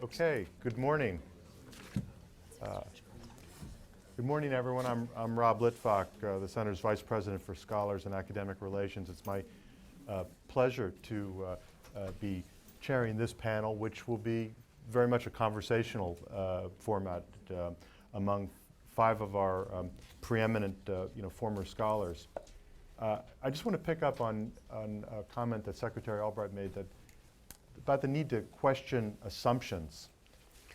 Okay, good morning. Good morning, everyone. I'm Rob Litvak, the Center's Vice President for Scholars and Academic Relations. It's my pleasure to be chairing this panel, which will be very much a conversational format among five of our preeminent former scholars. I just want to pick up on a comment that Secretary Albright made about the need to question assumptions.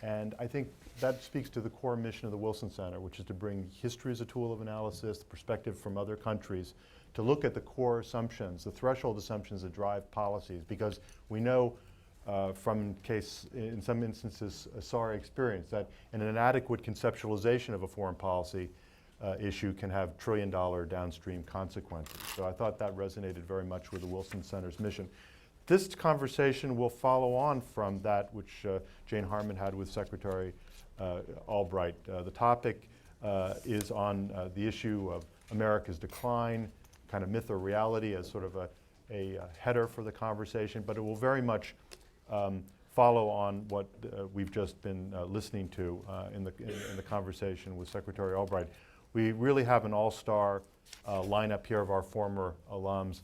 And I think that speaks to the core mission of the Wilson Center, which is to bring history as a tool of analysis, the perspective from other countries, to look at the core assumptions, the threshold assumptions that drive policies, because we know from in some instances, a sorry experience, that an inadequate conceptualization of a foreign policy issue can have trillion-dollar downstream consequences. So I thought that resonated very much with the Wilson Center's mission. This conversation will follow on from that which Jane Harman had with Secretary Albright. The topic is on the issue of America's decline, kind of myth or reality, as sort of a header for the conversation, but it will very much follow on what we've just been listening to in the conversation with Secretary Albright. We really have an all-star lineup here of our former alums.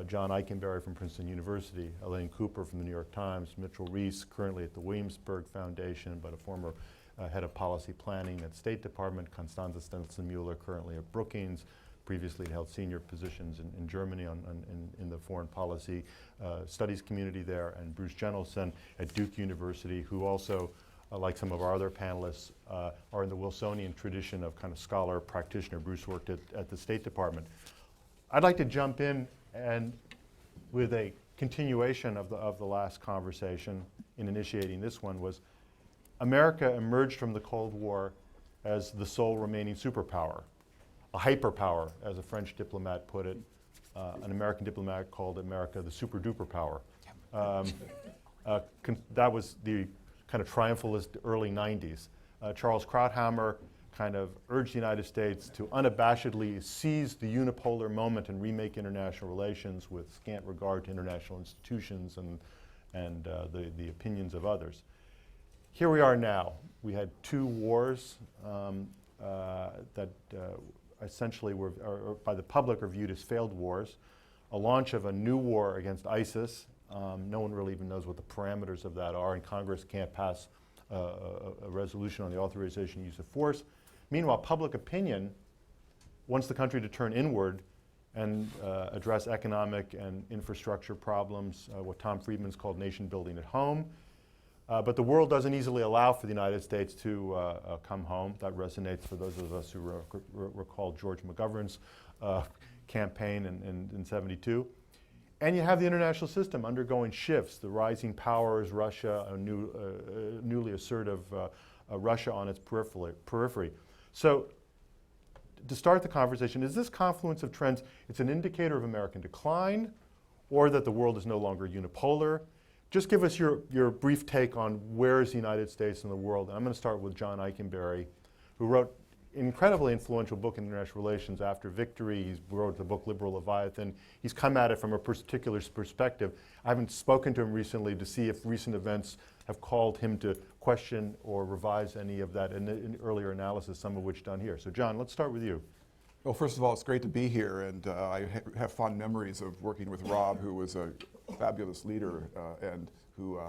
John Eikenberry from Princeton University, Elaine Cooper from the New York Times, Mitchell Reese, currently at the Williamsburg Foundation, but a former head of policy planning at State Department, Constanze Stenzel-Mueller, currently at Brookings, previously held senior positions in Germany in the foreign policy studies community there, and Bruce Jentleson at Duke University, who also, like some of our other panelists, are in the Wilsonian tradition of kind of scholar practitioner. Bruce worked at the State Department. I'd like to jump in and with a continuation of the last conversation in initiating this one was America emerged from the Cold War as the sole remaining superpower, a hyperpower, as a French diplomat put it. An American diplomat called America the super duper power. That was the kind of triumphalist early 90s. Charles Krauthammer kind of urged the United States to unabashedly seize the unipolar moment and remake international relations with scant regard to international institutions and the opinions of others. Here we are now. We had two wars that essentially were, or by the public, are viewed as failed wars, a launch of a new war against ISIS. No one really even knows what the parameters of that are, and Congress can't pass a resolution on the authorization use of force. Meanwhile, public opinion wants the country to turn inward and address economic and infrastructure problems, what Tom Friedman's called nation building at home. But the world doesn't easily allow for the United States to come home. That resonates for those of us who recall George McGovern's campaign in '72. And you have the international system undergoing shifts, the rising powers, Russia, a newly assertive Russia on its periphery. So to start the conversation, is this confluence of trends, it's an indicator of American decline, or that the world is no longer unipolar? Just give us your brief take on where is the United States in the world. And I'm going to start with John Eikenberry, who wrote an incredibly influential book in international relations after victory. He wrote the book Liberal Leviathan. He's come at it from a particular perspective. I haven't spoken to him recently to see if recent events have called him to question or revise any of that in earlier analysis, some of which done here. So John, let's start with you. Well, first of all, it's great to be here, and I have fond memories of working with Rob, who was a fabulous leader and who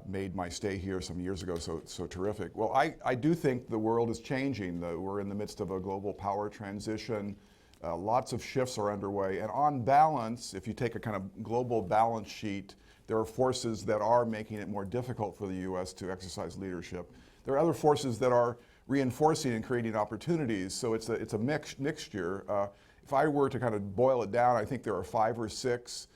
made my stay here some years ago so terrific. Well, I do think the world is changing. We're in the midst of a global power transition. Lots of shifts are underway, and on balance, if you take a kind of global balance sheet, there are forces that are making it more difficult for the U.S. to exercise leadership. There are other forces that are reinforcing and creating opportunities, so it's a mixture. If I were to kind of boil it down, I think there are 5 or 6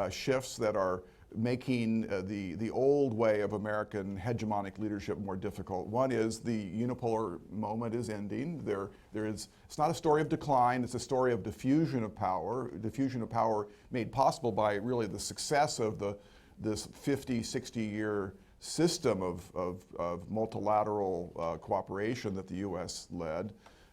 shifts that are making the old way of American hegemonic leadership more difficult. One is the unipolar moment is ending. It's not a story of decline, it's a story of diffusion of power made possible by really the success of this 50, 60-year system of multilateral cooperation that the U.S. led.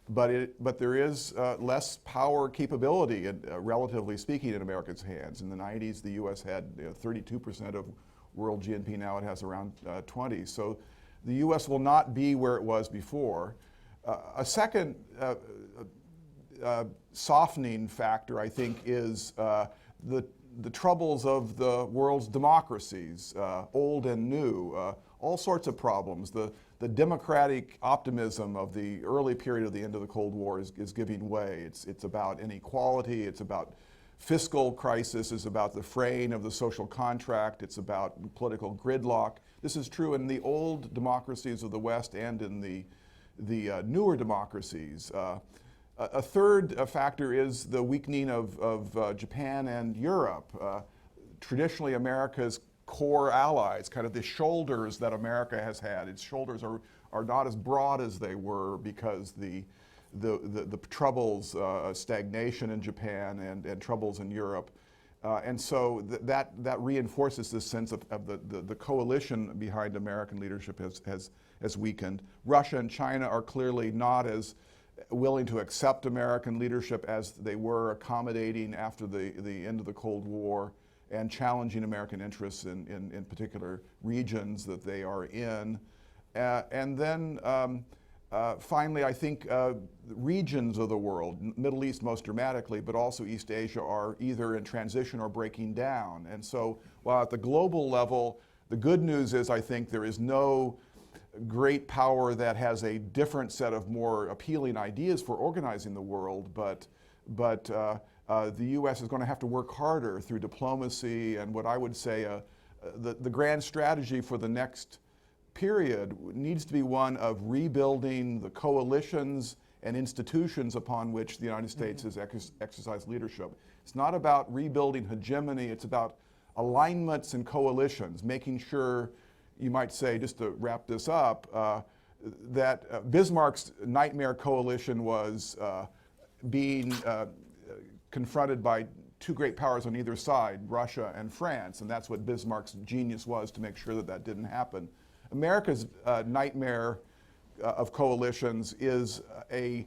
But there is less power capability, relatively speaking, in America's hands. In the 90s, the U.S. had 32% of world GNP now it has around 20. So the U.S. will not be where it was before. A second softening factor, I think, is the troubles of the world's democracies, old and new, all sorts of problems. The democratic optimism of the early period of the end of the Cold War is giving way. It's about inequality, it's about fiscal crisis, it's about the fraying of the social contract, it's about political gridlock. This is true in the old democracies of the West and in the newer democracies. A third factor is the weakening of Japan and Europe. Traditionally, America's core allies, kind of the shoulders that America has had. Its shoulders are not as broad as they were because the troubles, stagnation in Japan and troubles in Europe. And so that reinforces this sense of the coalition behind American leadership has weakened. Russia and China are clearly not as willing to accept American leadership as they were accommodating after the end of the Cold War and challenging American interests in particular regions that they are in. And then finally, I think regions of the world, Middle East most dramatically, but also East Asia, are either in transition or breaking down. And so while at the global level, the good news is I think there is no great power that has a different set of more appealing ideas for organizing the world, but the U.S. is going to have to work harder through diplomacy and what I would say the grand strategy for the next period needs to be one of rebuilding the coalitions and institutions upon which the United States has exercised leadership. It's not about rebuilding hegemony, it's about alignments and coalitions, making sure, you might say, just to wrap this up, that Bismarck's nightmare coalition was being confronted by two great powers on either side, Russia and France, and that's what Bismarck's genius was to make sure that that didn't happen. America's nightmare of coalitions is a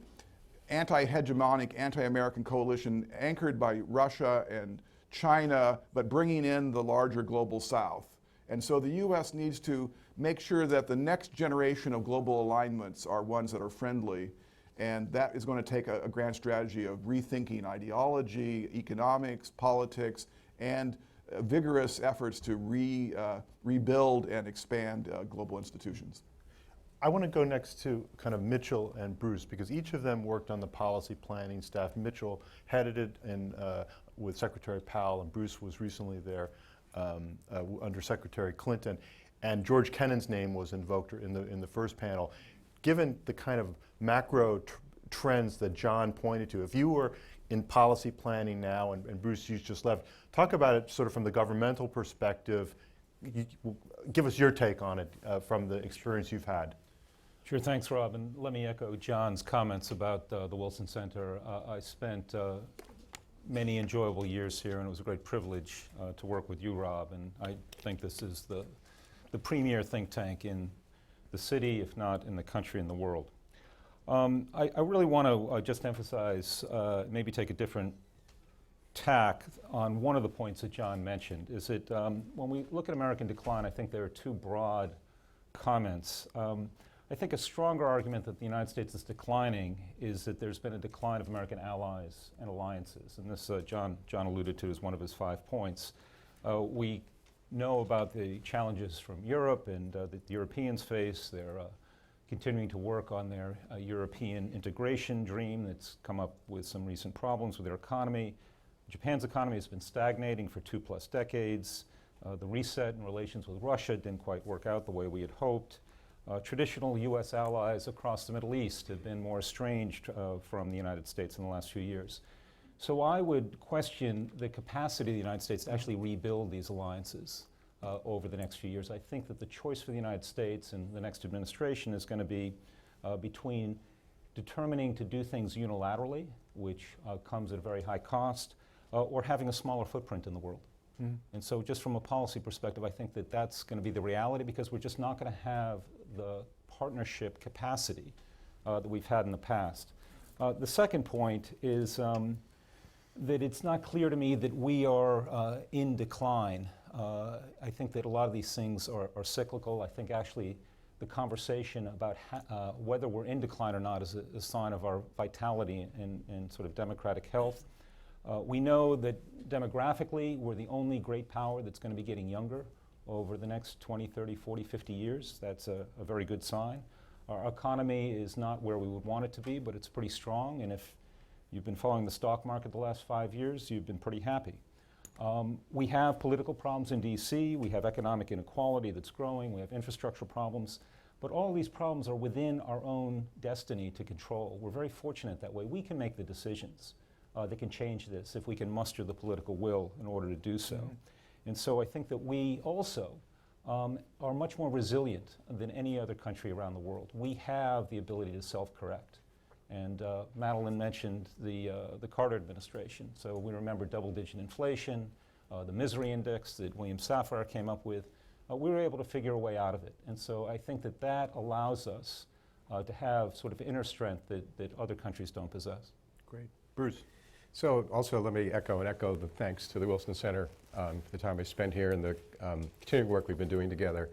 anti-hegemonic, anti-American coalition anchored by Russia and China, but bringing in the larger global South. And so the U.S. needs to make sure that the next generation of global alignments are ones that are friendly, and that is going to take a grand strategy of rethinking ideology, economics, politics, and vigorous efforts to rebuild and expand global institutions. I want to go next to kind of Mitchell and Bruce, because each of them worked on the policy planning staff. Mitchell headed it with Secretary Powell, and Bruce was recently there under Secretary Clinton. And George Kennan's name was invoked in the first panel. Given the kind of macro trends that John pointed to, if you were in policy planning now, and Bruce, you just left, talk about it sort of from the governmental perspective. Give us your take on it from the experience you've had. Sure, thanks, Rob. And let me echo John's comments about the Wilson Center. I spent many enjoyable years here, and it was a great privilege to work with you, Rob. And I think this is the premier think tank in the city, if not in the country and the world. I really want to just emphasize, maybe take a different tack on one of the points that John mentioned, is that when we look at American decline, I think there are two broad comments. I think a stronger argument that the United States is declining is that there's been a decline of American allies and alliances, and this John alluded to as one of his 5 points. We know about the challenges from Europe and that the Europeans face. They're continuing to work on their European integration dream that's come up with some recent problems with their economy. Japan's economy has been stagnating for 2+ decades. The reset in relations with Russia didn't quite work out the way we had hoped. Traditional U.S. allies across the Middle East have been more estranged from the United States in the last few years. So I would question the capacity of the United States to actually rebuild these alliances over the next few years. I think that the choice for the United States and the next administration is going to be between determining to do things unilaterally, which comes at a very high cost, or having a smaller footprint in the world. Mm-hmm. And so just from a policy perspective, I think that that's going to be the reality, because we're just not going to have the partnership capacity that we've had in the past. The second point is that it's not clear to me that we are in decline. I think that a lot of these things are cyclical. I think actually the conversation about whether we're in decline or not is a sign of our vitality and sort of democratic health. We know that demographically we're the only great power that's going to be getting younger over the next 20, 30, 40, 50 years. That's a very good sign. Our economy is not where we would want it to be, but it's pretty strong. And if you've been following the stock market the last 5 years, you've been pretty happy. We have political problems in DC. We have economic inequality that's growing. We have infrastructure problems. But all these problems are within our own destiny to control. We're very fortunate that way. We can make the decisions that can change this if we can muster the political will in order to do so. And so I think that we also are much more resilient than any other country around the world. We have the ability to self-correct. And Madeleine mentioned the Carter administration. So we remember double-digit inflation, the misery index that William Safire came up with. We were able to figure a way out of it. And so I think that that allows us to have sort of inner strength that other countries don't possess. Great. Bruce. So also let me echo the thanks to the Wilson Center for the time I spent here and the continuing work we've been doing together.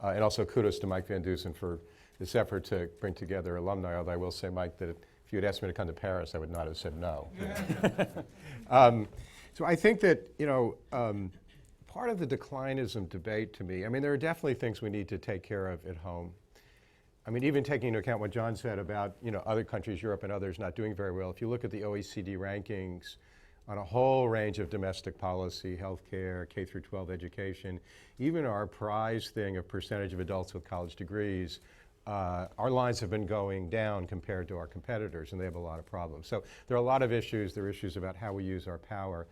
And also kudos to Mike Van Dusen for this effort to bring together alumni, although I will say, Mike, that if you had asked me to come to Paris, I would not have said no. So I think that, part of the declinism debate to me, I mean, there are definitely things we need to take care of at home. I mean, even taking into account what John said about, other countries, Europe and others not doing very well. If you look at the OECD rankings on a whole range of domestic policy, healthcare, K through 12 education, even our prize thing of percentage of adults with college degrees, our lines have been going down compared to our competitors, and they have a lot of problems. So there are a lot of issues. There are issues about how we use our power.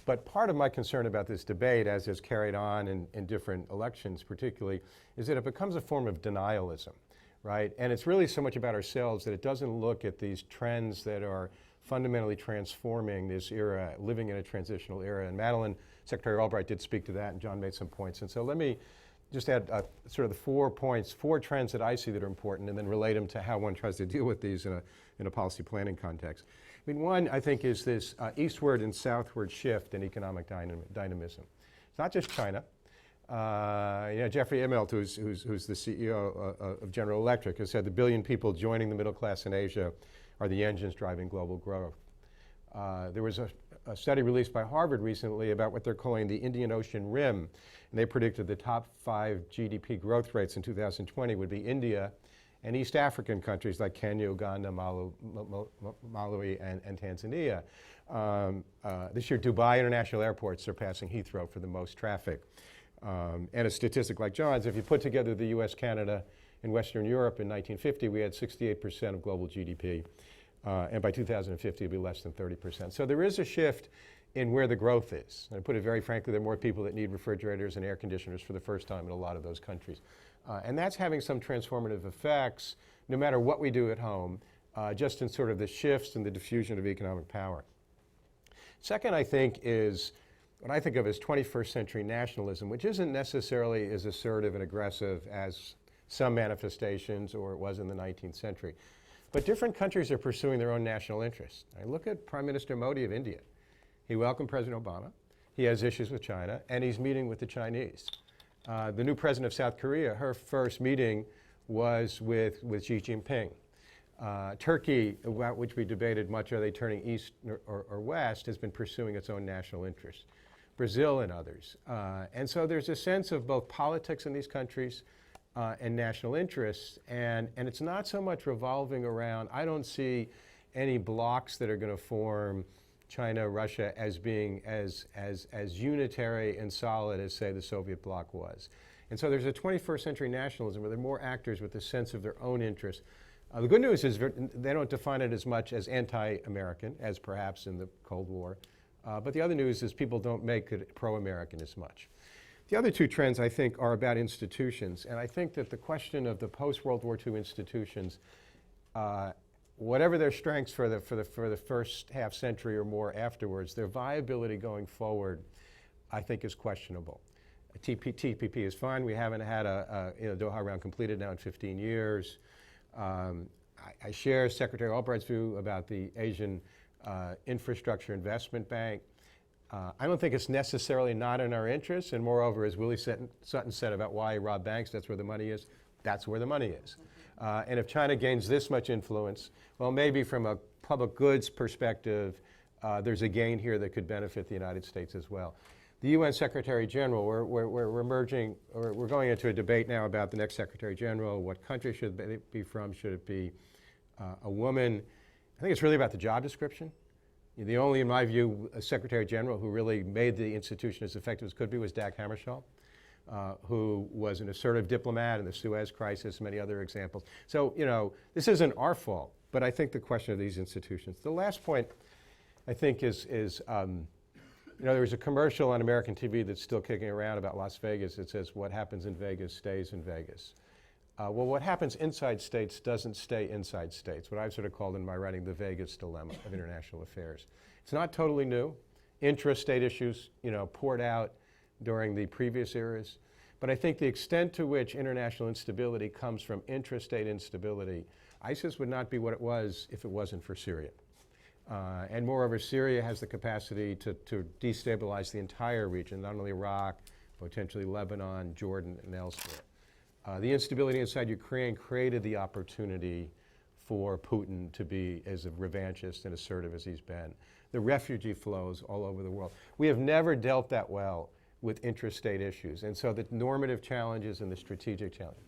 But part of my concern about this debate, as is carried on in different elections particularly, is that it becomes a form of denialism, right? And it's really so much about ourselves that it doesn't look at these trends that are fundamentally transforming this era, living in a transitional era. And Madeleine, Secretary Albright did speak to that, and John made some points. And so let me just add sort of the 4 points, 4 trends that I see that are important, and then relate them to how one tries to deal with these in a policy planning context. I mean, one, I think, is this eastward and southward shift in economic dynamism. It's not just China. Jeffrey Immelt, who's the CEO of General Electric, has said the billion people joining the middle class in Asia are the engines driving global growth. There was a study released by Harvard recently about what they're calling the Indian Ocean Rim, and they predicted the top 5 GDP growth rates in 2020 would be India and East African countries like Kenya, Uganda, Malawi, and Tanzania. This year, Dubai International Airport surpassing Heathrow for the most traffic. And a statistic like John's, if you put together the US, Canada, and Western Europe in 1950, we had 68% of global GDP. And by 2050, it'll be less than 30%. So there is a shift in where the growth is. And to put it very frankly, there are more people that need refrigerators and air conditioners for the first time in a lot of those countries. And that's having some transformative effects, no matter what we do at home, just in sort of the shifts and the diffusion of economic power. Second, I think, is what I think of as 21st century nationalism, which isn't necessarily as assertive and aggressive as some manifestations or it was in the 19th century. But different countries are pursuing their own national interests. I look at Prime Minister Modi of India. He welcomed President Obama. He has issues with China, and he's meeting with the Chinese. The new president of South Korea, her first meeting was with Xi Jinping. Turkey, about which we debated much, are they turning east or west, has been pursuing its own national interests. Brazil and others. And so there's a sense of both politics in these countries and national interests, and it's not so much revolving around, I don't see any blocks that are going to form China, Russia as being as unitary and solid as, say, the Soviet bloc was. And so there's a 21st century nationalism where there are more actors with a sense of their own interests. The good news is they don't define it as much as anti-American as perhaps in the Cold War. But the other news is people don't make it pro-American as much. The other 2 trends, I think, are about institutions. And I think that the question of the post-World War II institutions, whatever their strengths for the first half century or more afterwards, their viability going forward, I think, is questionable. TPP is fine. We haven't had a Doha round completed now in 15 years. I share Secretary Albright's view about the Asian Infrastructure Investment Bank. I don't think it's necessarily not in our interest, and moreover, as Willie Sutton said about why rob banks, that's where the money is, that's where the money is. And if China gains this much influence, well, maybe from a public goods perspective, there's a gain here that could benefit the United States as well. The UN Secretary General, we're going into a debate now about the next Secretary General. What country should it be from? Should it be a woman? I think it's really about the job description. The only, in my view, Secretary General who really made the institution as effective as could be was Dag Hammarskjöld, who was an assertive diplomat in the Suez Crisis, many other examples. So, this isn't our fault, but I think the question of these institutions. The last point, I think, is there was a commercial on American TV that's still kicking around about Las Vegas. It says, what happens in Vegas stays in Vegas. Well, what happens inside states doesn't stay inside states, what I've sort of called in my writing the Vegas dilemma of international affairs. It's not totally new. Intrastate issues, poured out during the previous eras. But I think the extent to which international instability comes from intrastate instability, ISIS would not be what it was if it wasn't for Syria. And moreover, Syria has the capacity to destabilize the entire region, not only Iraq, potentially Lebanon, Jordan, and elsewhere. The instability inside Ukraine created the opportunity for Putin to be as revanchist and assertive as he's been. The refugee flows all over the world. We have never dealt that well with intrastate issues, and so the normative challenges and the strategic challenges.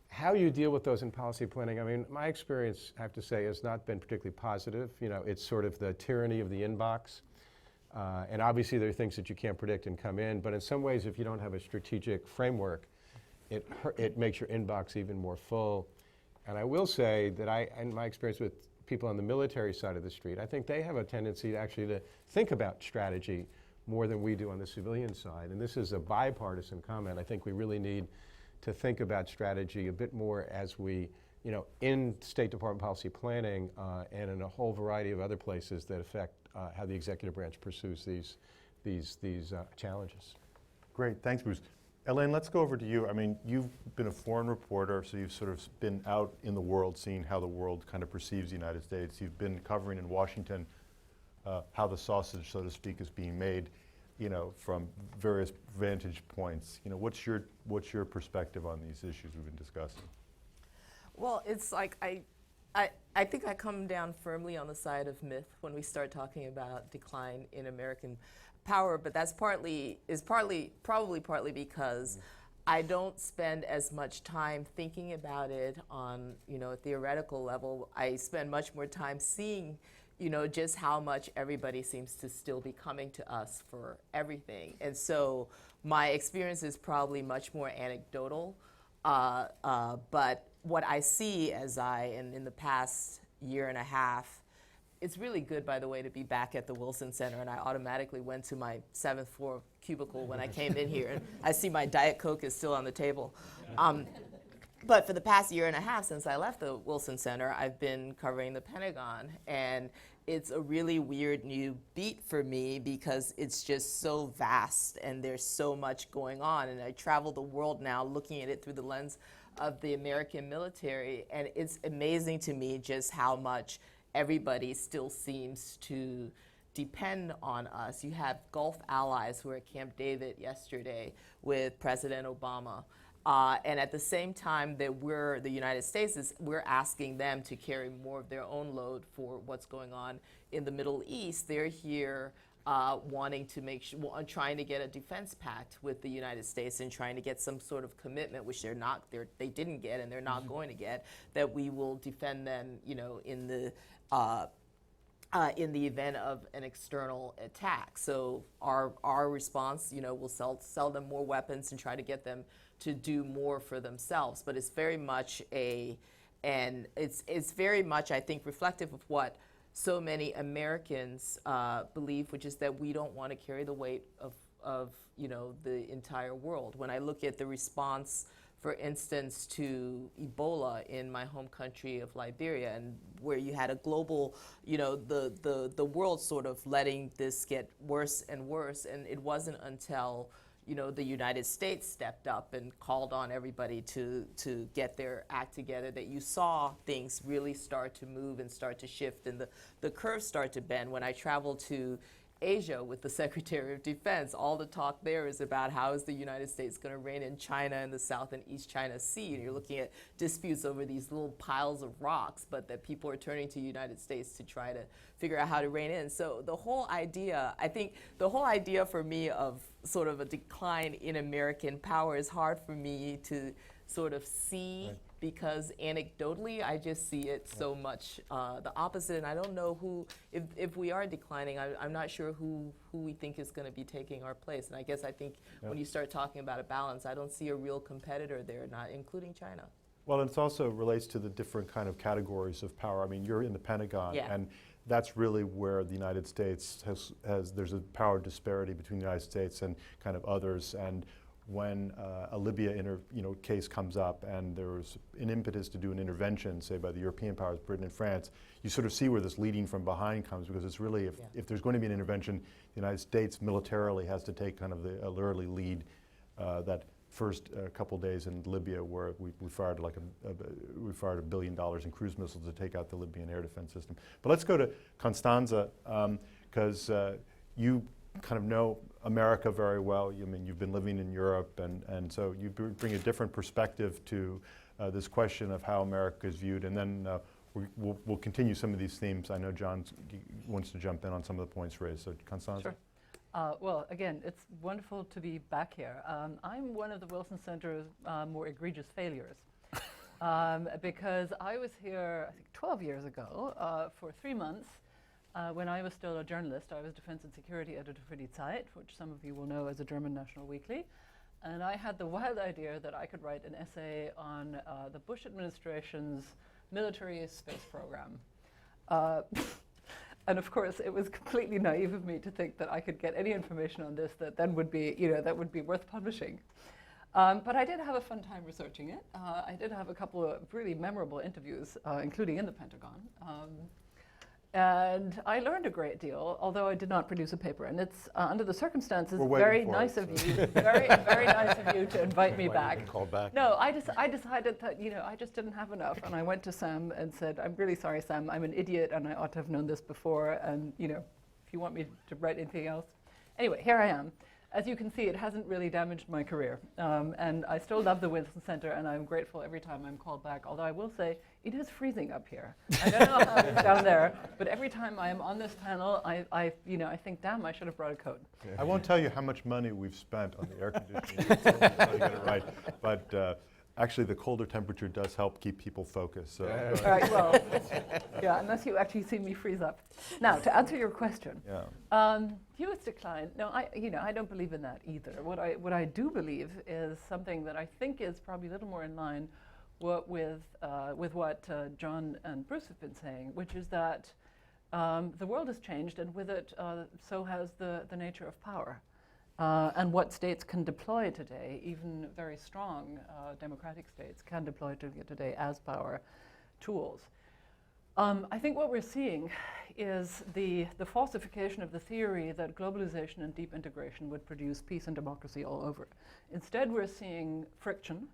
How you deal with those in policy planning, I mean, my experience, I have to say, has not been particularly positive. It's sort of the tyranny of the inbox. And obviously there are things that you can't predict and come in, but in some ways, if you don't have a strategic framework, it makes your inbox even more full. And I will say that in my experience with people on the military side of the street, I think they have a tendency to think about strategy more than we do on the civilian side. And this is a bipartisan comment. I think we really need to think about strategy a bit more as we, in State Department policy planning and in a whole variety of other places that affect how the executive branch pursues these challenges. Great, thanks, Bruce. Elaine, let's go over to you. I mean, you've been a foreign reporter, so you've sort of been out in the world, seeing how the world kind of perceives the United States. You've been covering in Washington how the sausage, so to speak, is being made, from various vantage points. What's your perspective on these issues we've been discussing? Well, it's like I think I come down firmly on the side of myth when we start talking about decline in American power, but that's probably partly because I don't spend as much time thinking about it on a theoretical level. I spend much more time seeing just how much everybody seems to still be coming to us for everything. And so my experience is probably much more anecdotal, but what I see and in the past year and a half, it's really good, by the way, to be back at the Wilson Center, and I automatically went to my 7th floor cubicle when I came in here, and I see my Diet Coke is still on the table. But for the past year and a half since I left the Wilson Center, I've been covering the Pentagon, and it's a really weird new beat for me because it's just so vast and there's so much going on, and I travel the world now looking at it through the lens of the American military, and it's amazing to me just how much everybody still seems to depend on us. You have Gulf allies who were at Camp David yesterday with President Obama. And at the same time that the United States we're asking them to carry more of their own load for what's going on in the Middle East. They're here wanting to trying to get a defense pact with the United States and trying to get some sort of commitment, which they didn't get and they're not going to get, that we will defend them, in the event of an external attack. So our response, we'll sell them more weapons and try to get them to do more for themselves. But it's very much it's very much, I think, reflective of what so many Americans believe, which is that we don't want to carry the weight of the entire world. When I look at the response, for instance, to Ebola in my home country of Liberia, and where you had a global, the world sort of letting this get worse and worse, and it wasn't until the United States stepped up and called on everybody to get their act together that you saw things really start to move and start to shift and the curve start to bend. When I traveled to Asia with the Secretary of Defense. All the talk there is about how is the United States going to rein in China in the South and East China Sea. And you're looking at disputes over these little piles of rocks, but that people are turning to the United States to try to figure out how to rein in. So the whole idea, I think the whole idea for me of sort of a decline in American power is hard for me to sort of see. Right. Because anecdotally, I just see it so much the opposite, and I don't know who, if we are declining, I'm not sure who we think is going to be taking our place. And I guess I think when you start talking about a balance, I don't see a real competitor there, not including China. Well, it also relates to the different kind of categories of power. I mean, you're in the Pentagon, and that's really where the United States has there's a power disparity between the United States and kind of others. And when a Libya case comes up and there's an impetus to do an intervention, say by the European powers, Britain and France, you sort of see where this leading from behind comes, because it's really, if there's going to be an intervention, the United States militarily has to take kind of the early lead. That first couple days in Libya, where we fired $1 billion in cruise missiles to take out the Libyan air defense system. But let's go to Constanza, because you kind of know America very well. I mean, you've been living in Europe, and so you bring a different perspective to this question of how America is viewed. And then we'll continue some of these themes. I know John wants to jump in on some of the points raised. So, Constanza. Sure. Well, again, it's wonderful to be back here. I'm one of the Wilson Center's more egregious failures because I was here, I think, 12 years ago for 3 months. When I was still a journalist. I was defense and security editor for Die Zeit, which some of you will know as a German national weekly. And I had the wild idea that I could write an essay on the Bush administration's military space program. And of course, it was completely naive of me to think that I could get any information on this that then would be, that would be worth publishing. But I did have a fun time researching it. I did have a couple of really memorable interviews, including in the Pentagon. And I learned a great deal, although I did not produce a paper. And it's, under the circumstances, very nice of you, very nice of you to invite me back. No, I decided that, I just didn't have enough. And I went to Sam and said, I'm really sorry, Sam, I'm an idiot and I ought to have known this before. And, if you want me to write anything else. Anyway, here I am. As you can see, it hasn't really damaged my career. And I still love the Wilson Center, and I'm grateful every time I'm called back. Although I will say, it is freezing up here. I don't know how it's down there, but every time I am on this panel, I think, damn, I should have brought a coat. I won't tell you how much money we've spent on the air conditioning to get it right, but actually the colder temperature does help keep people focused. So. All right, well, yeah, unless you actually see me freeze up. Now, to answer your question, U.S. decline, no, I don't believe in that either. What I do believe is something that I think is probably a little more in line with what John and Bruce have been saying, which is that the world has changed, and with it, so has the nature of power. And what states can deploy today, even very strong democratic states can deploy today as power tools. I think what we're seeing is the falsification of the theory that globalization and deep integration would produce peace and democracy all over. Instead, we're seeing friction,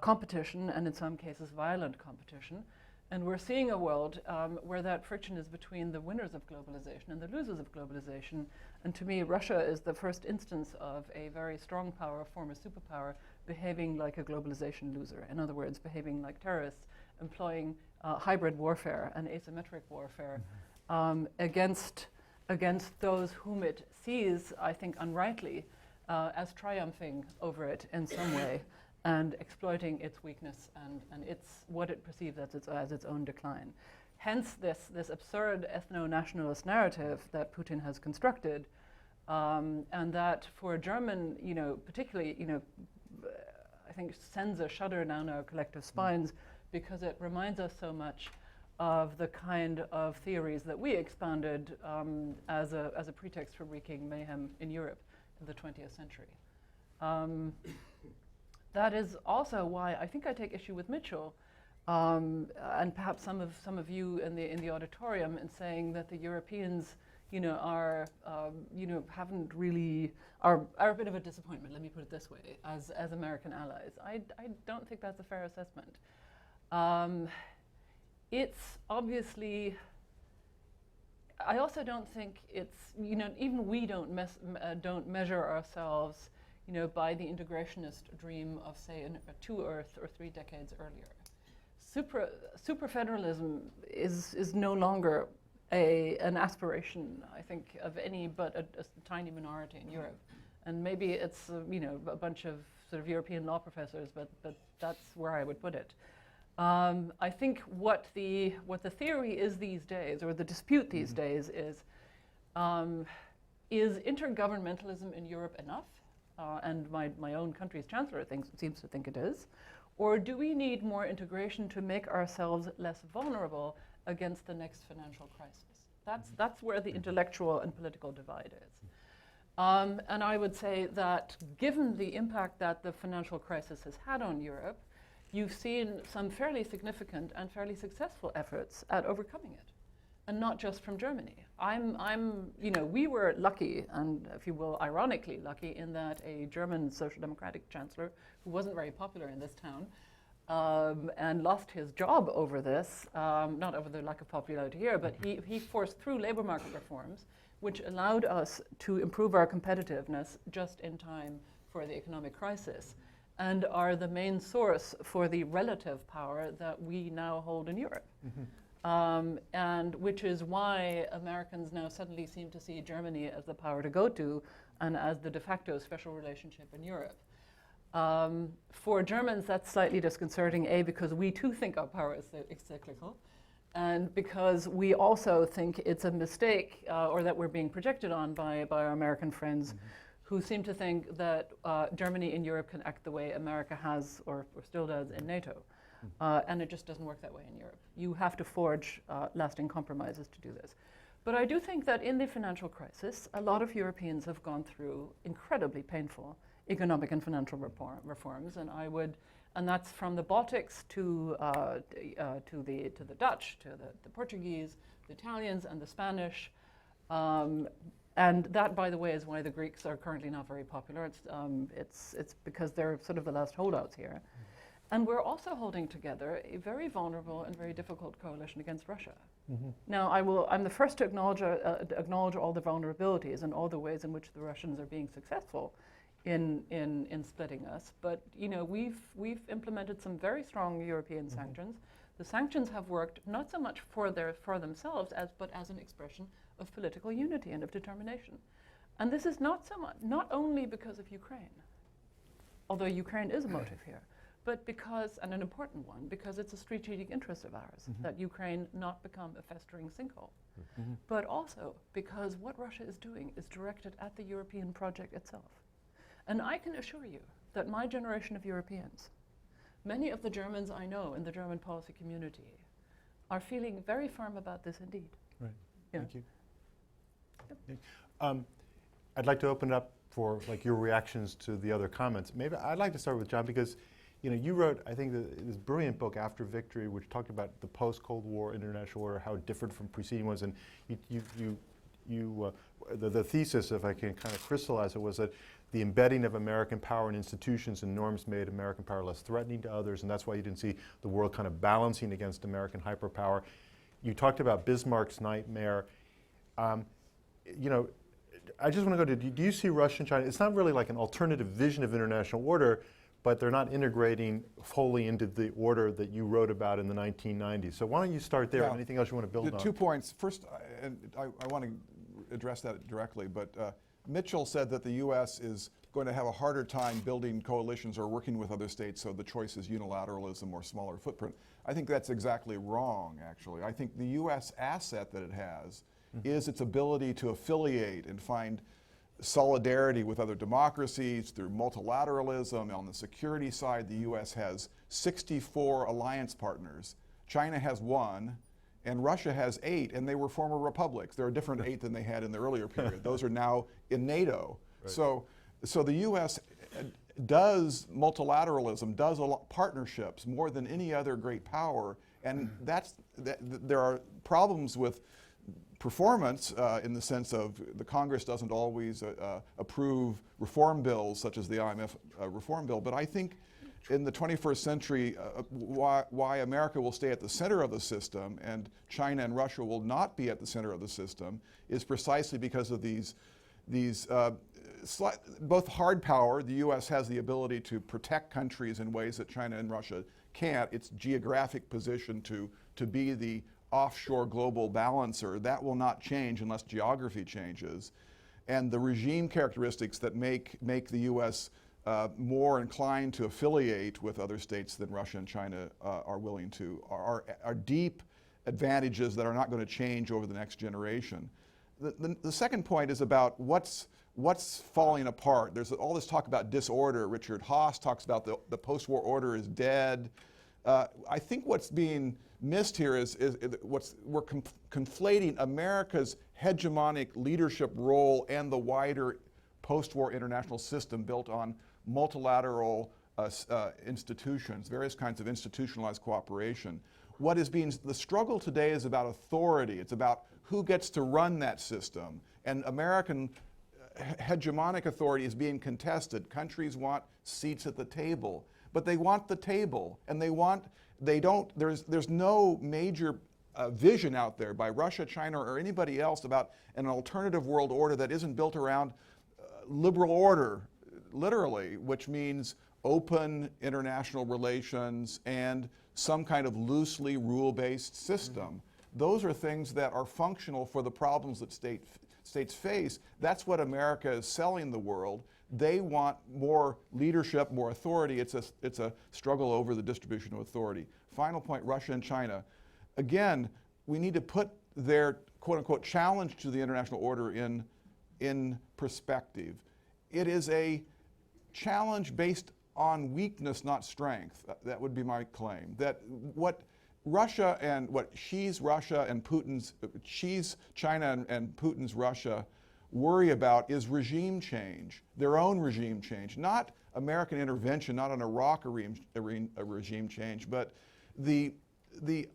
competition, and in some cases violent competition. And we're seeing a world where that friction is between the winners of globalization and the losers of globalization. And to me, Russia is the first instance of a very strong power, a former superpower, behaving like a globalization loser. In other words, behaving like terrorists, employing hybrid warfare and asymmetric warfare against those whom it sees, I think unrightly, as triumphing over it in some way, and exploiting its weakness and what it perceives as its own decline. Hence this absurd ethno-nationalist narrative that Putin has constructed, and that for German, particularly, I think sends a shudder down our collective spines because it reminds us so much of the kind of theories that we expounded as a pretext for wreaking mayhem in Europe in the 20th century. That is also why I think I take issue with Mitchell, and perhaps some of you in the auditorium, in saying that the Europeans, are haven't really are a bit of a disappointment. Let me put it this way: as American allies, I don't think that's a fair assessment. It's obviously I also don't think it's, even we don't measure ourselves, by the integrationist dream of, say, 2 or 3 decades earlier. Super federalism is no longer an aspiration, I think, of any but a tiny minority in Europe. And maybe it's, a bunch of sort of European law professors, but that's where I would put it. I think what the theory is these days, or the dispute these days, is intergovernmentalism in Europe enough? And my own country's chancellor seems to think it is. Or do we need more integration to make ourselves less vulnerable against the next financial crisis? That's where the intellectual and political divide is. And I would say that given the impact that the financial crisis has had on Europe, you've seen some fairly significant and fairly successful efforts at overcoming it, and not just from Germany. We were lucky, and if you will, ironically lucky, in that a German social democratic chancellor who wasn't very popular in this town and lost his job over this, not over the lack of popularity here, but he forced through labor market reforms, which allowed us to improve our competitiveness just in time for the economic crisis, and are the main source for the relative power that we now hold in Europe. And which is why Americans now suddenly seem to see Germany as the power to go to and as the de facto special relationship in Europe. For Germans, that's slightly disconcerting, because we too think our power is cyclical, and because we also think it's a mistake, or that we're being projected on by our American friends, who seem to think that Germany in Europe can act the way America has or still does in NATO. And it just doesn't work that way in Europe. You have to forge lasting compromises to do this. But I do think that in the financial crisis, a lot of Europeans have gone through incredibly painful economic and financial reforms, and that's from the Baltics to the Dutch, to the Portuguese, the Italians, and the Spanish. And that, by the way, is why the Greeks are currently not very popular. It's because they're sort of the last holdouts here. And we're also holding together a very vulnerable and very difficult coalition against Russia. Now, I'm the first to acknowledge all the vulnerabilities and all the ways in which the Russians are being successful in splitting us. But we've implemented some very strong European sanctions. The sanctions have worked not so much for themselves but as an expression of political unity and of determination. And this is not only because of Ukraine, although Ukraine is a motive here, but because, and an important one, because it's a strategic interest of ours that Ukraine not become a festering sinkhole. But also because what Russia is doing is directed at the European project itself. And I can assure you that my generation of Europeans, many of the Germans I know in the German policy community, are feeling very firm about this indeed. Right. Yeah. Thank you. Yep. I'd like to open it up for your reactions to the other comments. Maybe I'd like to start with John, because you wrote, I think, this brilliant book, After Victory, which talked about the post-Cold War international order, how different from preceding ones. And the thesis, if I can kind of crystallize it, was that the embedding of American power in institutions and norms made American power less threatening to others, and that's why you didn't see the world kind of balancing against American hyperpower. You talked about Bismarck's nightmare. I just want to go to, do you see Russia and China? It's not really like an alternative vision of international order, but they're not integrating fully into the order that you wrote about in the 1990s. So why don't you start there? Yeah. Anything else you want to build on? 2 points. First, and I want to address that directly, but Mitchell said that the U.S. is going to have a harder time building coalitions or working with other states, so the choice is unilateralism or smaller footprint. I think that's exactly wrong, actually. I think the U.S. asset that it has is its ability to affiliate and find solidarity with other democracies through multilateralism. On the security side, the U.S. has 64 alliance partners. China has 1, and Russia has 8, and they were former republics. There are different 8 than they had in the earlier period. Those are now in NATO. Right. So the U.S. does multilateralism, does partnerships more than any other great power, and there are problems with performance in the sense of the Congress doesn't always approve reform bills such as the IMF reform bill, but I think in the 21st century, why America will stay at the center of the system and China and Russia will not be at the center of the system is precisely because of these both hard power. The U.S. has the ability to protect countries in ways that China and Russia can't. Its geographic position to be the offshore global balancer, that will not change unless geography changes. And the regime characteristics that make the U.S. More inclined to affiliate with other states than Russia and China are willing to are deep advantages that are not going to change over the next generation. The second point is about what's falling apart. There's all this talk about disorder. Richard Haas talks about the post-war order is dead. I think what's being missed here is we're conflating America's hegemonic leadership role and the wider post-war international system built on multilateral institutions, various kinds of institutionalized cooperation. The struggle today is about authority. It's about who gets to run that system. And American hegemonic authority is being contested. Countries want seats at the table, but they want the table, and there's no major vision out there by Russia, China, or anybody else about an alternative world order that isn't built around liberal order, literally, which means open international relations and some kind of loosely rule-based system. Those are things that are functional for the problems that states face. That's what America is selling the world. They want more leadership, more authority. It's a struggle over the distribution of authority. Final point, Russia and China. Again, we need to put their quote-unquote challenge to the international order in perspective. It is a challenge based on weakness, not strength. That would be my claim. That what Russia and what Xi's Russia and Xi's China and Putin's Russia worry about is regime change, their own regime change, not American intervention, not an Iraq regime change, but the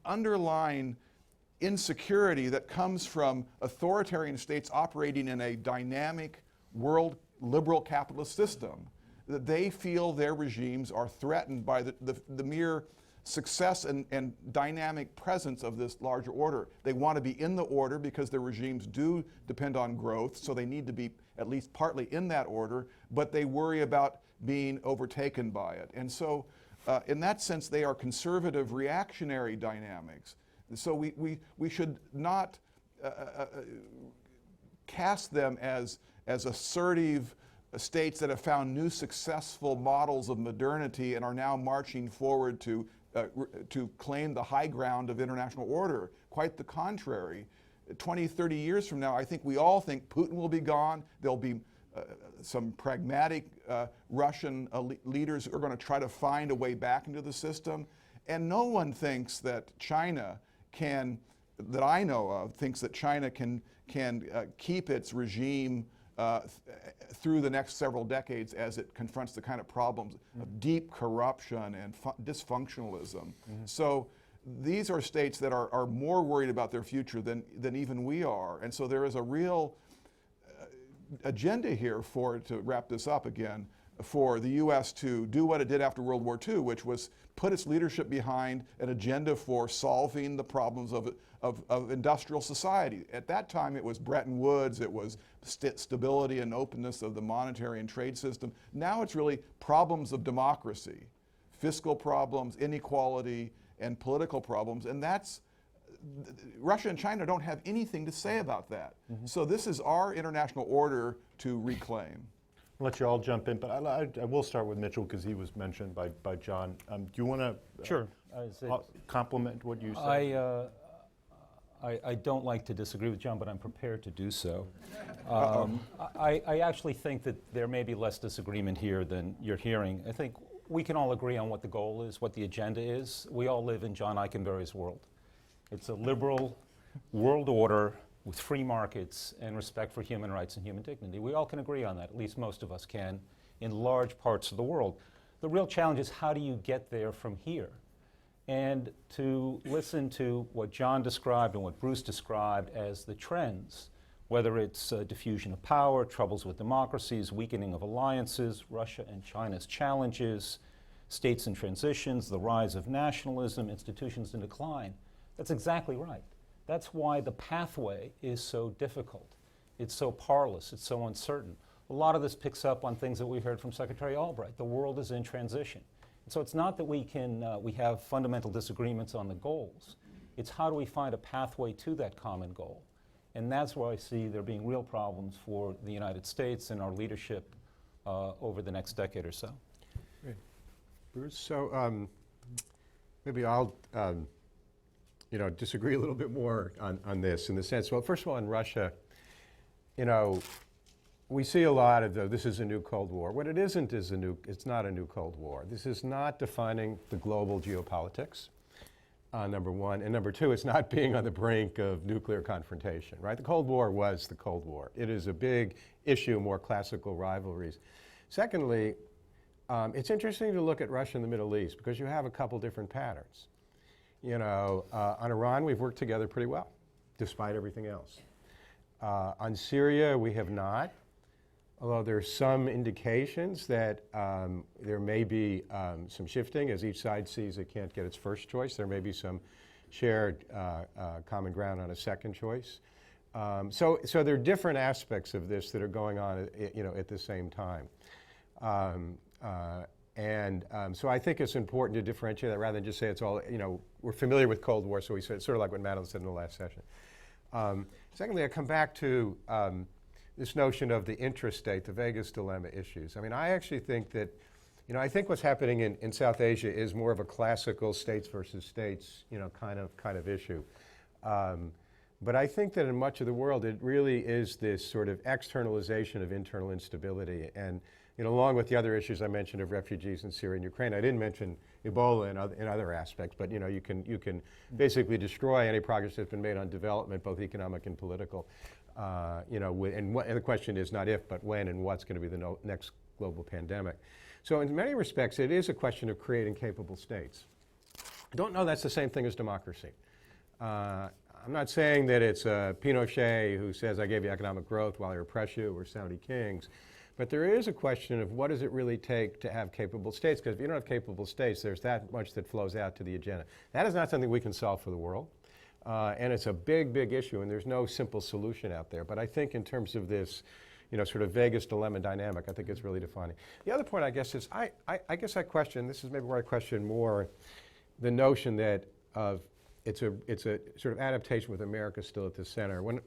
underlying insecurity that comes from authoritarian states operating in a dynamic world liberal capitalist system, that they feel their regimes are threatened by the mere success and dynamic presence of this larger order. They want to be in the order because their regimes do depend on growth, so they need to be at least partly in that order, but they worry about being overtaken by it. And so in that sense, they are conservative reactionary dynamics. So we should not cast them as assertive states that have found new successful models of modernity and are now marching forward to claim the high ground of international order. Quite the contrary. 20, 30 years from now, I think we all think Putin will be gone. There'll be some pragmatic Russian leaders who are going to try to find a way back into the system. And no one thinks that China that I know of, thinks that China can keep its regime through the next several decades as it confronts the kind of problems of deep corruption and dysfunctionalism. So these are states that are more worried about their future than even we are. And so there is a real agenda here to wrap this up again, for the U.S. to do what it did after World War II, which was put its leadership behind an agenda for solving the problems of industrial society. At that time, it was Bretton Woods, it was stability and openness of the monetary and trade system. Now it's really problems of democracy, fiscal problems, inequality, and political problems, and Russia and China don't have anything to say about that. So this is our international order to reclaim. I'll let you all jump in, but I will start with Mitchell because he was mentioned by John. Do you want to Sure. compliment what you said? I don't like to disagree with John, but I'm prepared to do so. I actually think that there may be less disagreement here than you're hearing. I think we can all agree on what the goal is, what the agenda is. We all live in John Eikenberry's world. It's a liberal world order with free markets and respect for human rights and human dignity. We all can agree on that, at least most of us can, in large parts of the world. The real challenge is how do you get there from here? And to listen to what John described and what Bruce described as the trends, whether it's diffusion of power, troubles with democracies, weakening of alliances, Russia and China's challenges, states in transitions, the rise of nationalism, institutions in decline. That's exactly right. That's why the pathway is so difficult. It's so parlous, it's so uncertain. A lot of this picks up on things that we heard from Secretary Albright. The world is in transition. And so it's not that we have fundamental disagreements on the goals. It's how do we find a pathway to that common goal? And that's where I see there being real problems for the United States and our leadership over the next decade or so. Great. Bruce, so maybe I'll disagree a little bit more on this in the sense, well, first of all, in Russia, we see a lot of this is a new Cold War. What it isn't is it's not a new Cold War. This is not defining the global geopolitics, number one. And number two, it's not being on the brink of nuclear confrontation, right? The Cold War was the Cold War. It is a big issue, more classical rivalries. Secondly, it's interesting to look at Russia and the Middle East because you have a couple different patterns. On Iran, we've worked together pretty well, despite everything else. On Syria, we have not, although there's some indications that there may be some shifting as each side sees it can't get its first choice. There may be some shared common ground on a second choice. So there are different aspects of this that are going on, at the same time. So I think it's important to differentiate that rather than just say it's all, we're familiar with Cold War, so we said, it's sort of like what Madeleine said in the last session. Secondly, I come back to this notion of the intrastate, the Vegas dilemma issues. I mean, I actually think that, I think what's happening in South Asia is more of a classical states versus states, kind of issue. But I think that in much of the world, it really is this sort of externalization of internal instability. And along with the other issues I mentioned of refugees in Syria and Ukraine, I didn't mention Ebola and other aspects, but you can basically destroy any progress that's been made on development, both economic and political. And the question is not if, but when and what's going to be the next global pandemic. So in many respects, it is a question of creating capable states. I don't know that's the same thing as democracy. I'm not saying that it's Pinochet who says, I gave you economic growth while I repress you, or Saudi kings. But there is a question of what does it really take to have capable states? Because if you don't have capable states, there's that much that flows out to the agenda. That is not something we can solve for the world. And it's a big, big issue, and there's no simple solution out there. But I think in terms of this, sort of Vegas dilemma dynamic, I think it's really defining. The other point, I guess, is I guess I question, this is maybe where I question more the notion that it's a sort of adaptation with America still at the center. When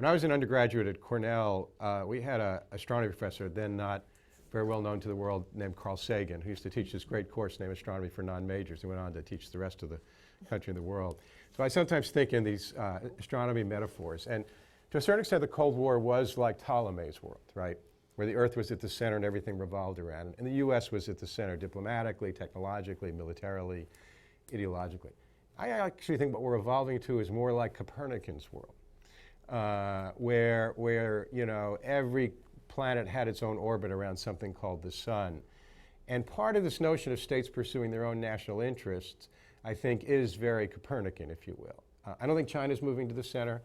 I was an undergraduate at Cornell, we had an astronomy professor, then not very well known to the world, named Carl Sagan, who used to teach this great course named Astronomy for Non-Majors. He went on to teach the rest of the country and the world. So I sometimes think in these astronomy metaphors. And to a certain extent, the Cold War was like Ptolemy's world, right? Where the Earth was at the center and everything revolved around it. And the US was at the center diplomatically, technologically, militarily, ideologically. I actually think what we're evolving to is more like Copernican's world. Where every planet had its own orbit around something called the sun. And part of this notion of states pursuing their own national interests, I think, is very Copernican, if you will. I don't think China's moving to the center.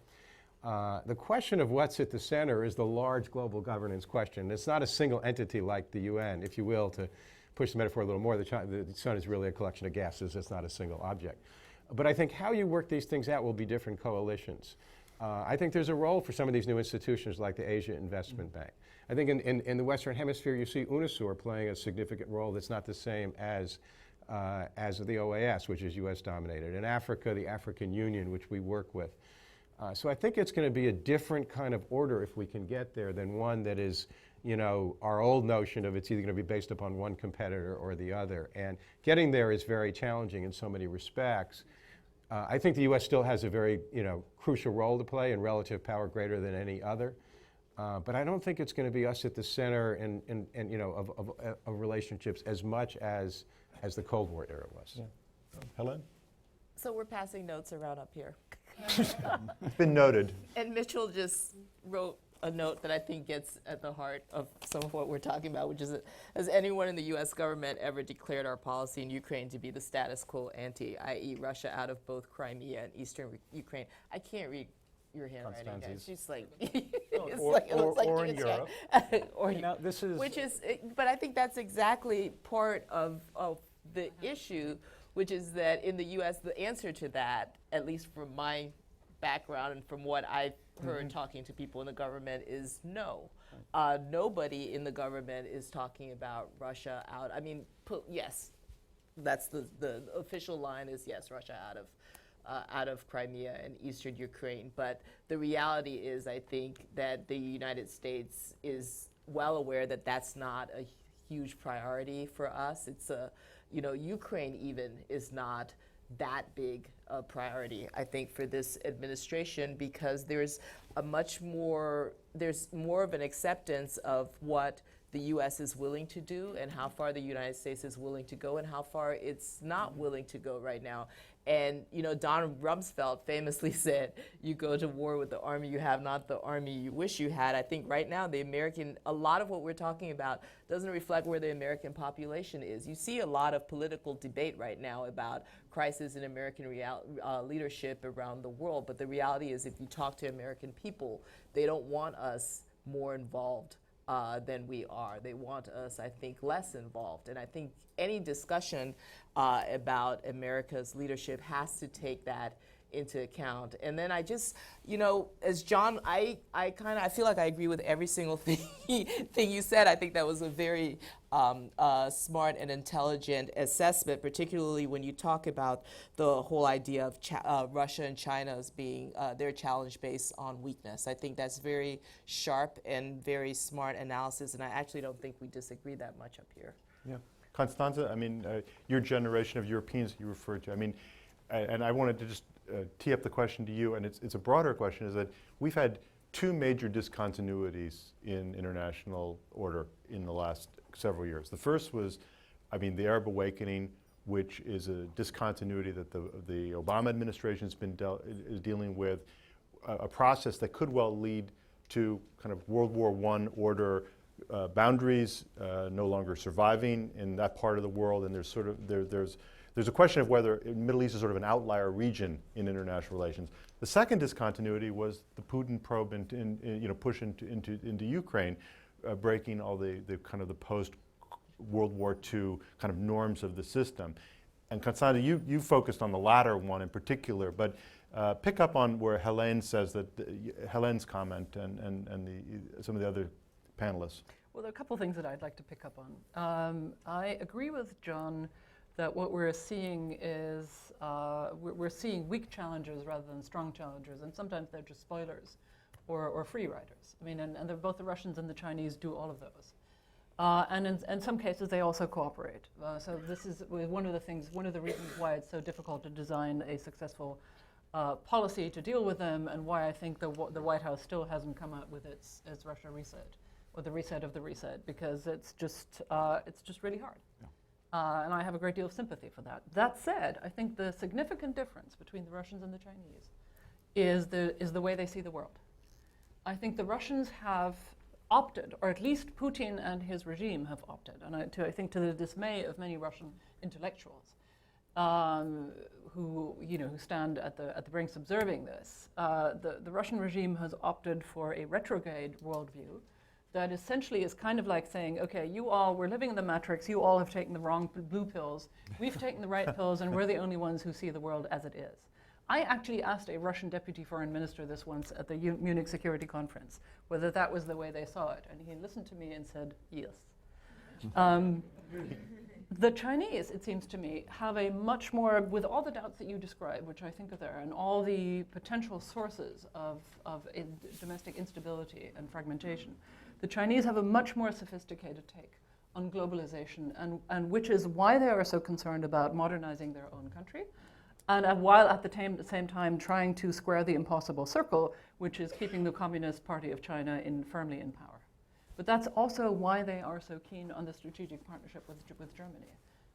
The question of what's at the center is the large global governance question. It's not a single entity like the UN, if you will, to push the metaphor a little more. The sun is really a collection of gases. It's not a single object. But I think how you work these things out will be different coalitions. I think there's a role for some of these new institutions like the Asia Investment Bank. I think in the Western Hemisphere, you see UNISUR playing a significant role that's not the same as the OAS, which is US dominated. In Africa, the African Union, which we work with. So I think it's going to be a different kind of order if we can get there than one that is, our old notion of it's either going to be based upon one competitor or the other. And getting there is very challenging in so many respects. I think the U.S. still has a very, crucial role to play and relative power greater than any other. But I don't think it's going to be us at the center of relationships as much as the Cold War era was. Yeah. Helen? So we're passing notes around up here. It's been noted. And Mitchell just wrote a note that I think gets at the heart of some of what we're talking about, which is that, has anyone in the U.S. government ever declared our policy in Ukraine to be the status quo ante, i.e. Russia out of both Crimea and eastern Ukraine? I can't read your handwriting. Guys. Constanze's. She's like, or it looks like in Judas Europe. or Now, this is which is, but I think that's exactly part of the issue, which is that in the U.S., the answer to that, at least from my background and from what I've heard talking to people in the government, is no. Nobody in the government is talking about Russia out. I mean, yes, that's the official line is yes, Russia out of Crimea and eastern Ukraine. But the reality is, I think that the United States is well aware that that's not a huge priority for us. It's Ukraine even is not that big a priority, I think, for this administration, because there's more of an acceptance of what the U.S. is willing to do and how far the United States is willing to go and how far it's not willing to go right now. And, Don Rumsfeld famously said, you go to war with the army you have, not the army you wish you had. I think right now a lot of what we're talking about doesn't reflect where the American population is. You see a lot of political debate right now about crisis in American leadership around the world. But the reality is, if you talk to American people, they don't want us more involved than we are. They want us, I think, less involved. And I think any discussion about America's leadership has to take that into account. And then I just, as John, I feel like I agree with every single thing you said. I think that was a very smart and intelligent assessment, particularly when you talk about the whole idea of Russia and China as being their challenge based on weakness. I think that's very sharp and very smart analysis, and I actually don't think we disagree that much up here. Yeah. Constanze, I mean, your generation of Europeans you referred to, I mean, and I wanted to just tee up the question to you, and it's a broader question, is that we've had two major discontinuities in international order in the last several years. The first was, the Arab Awakening, which is a discontinuity that the Obama administration has been is dealing with, a process that could well lead to kind of World War I order boundaries no longer surviving in that part of the world, and there's a question of whether the Middle East is sort of an outlier region in international relations. The second discontinuity was the Putin probe push into Ukraine, breaking all the kind of the post-World War II kind of norms of the system. And Constanze, you focused on the latter one in particular, but pick up on where Helene says that Helene's comment and some of the other panelists. Well, there are a couple things that I'd like to pick up on. I agree with John that what we're seeing is we're seeing weak challengers rather than strong challengers, and sometimes they're just spoilers or free riders. And both the Russians and the Chinese do all of those. And in some cases, they also cooperate. So this is one of the reasons why it's so difficult to design a successful policy to deal with them, and why I think the White House still hasn't come out with its Russia reset, or the reset of the reset, because it's just really hard. Yeah. And I have a great deal of sympathy for that. That said, I think the significant difference between the Russians and the Chinese is the way they see the world. I think the Russians have opted, or at least Putin and his regime have opted, and I think to the dismay of many Russian intellectuals who stand at the brinks observing this, the Russian regime has opted for a retrograde worldview that essentially is kind of like saying, okay, we're living in the matrix, you all have taken the wrong blue pills, we've taken the right pills, and we're the only ones who see the world as it is. I actually asked a Russian deputy foreign minister this once at the Munich Security Conference, whether that was the way they saw it, and he listened to me and said, yes. The Chinese, it seems to me, have a much more, with all the doubts that you describe, which I think are there, and all the potential sources of domestic instability and fragmentation, the Chinese have a much more sophisticated take on globalization, and which is why they are so concerned about modernizing their own country, and while at the same time trying to square the impossible circle, which is keeping the Communist Party of China firmly in power. But that's also why they are so keen on the strategic partnership with Germany.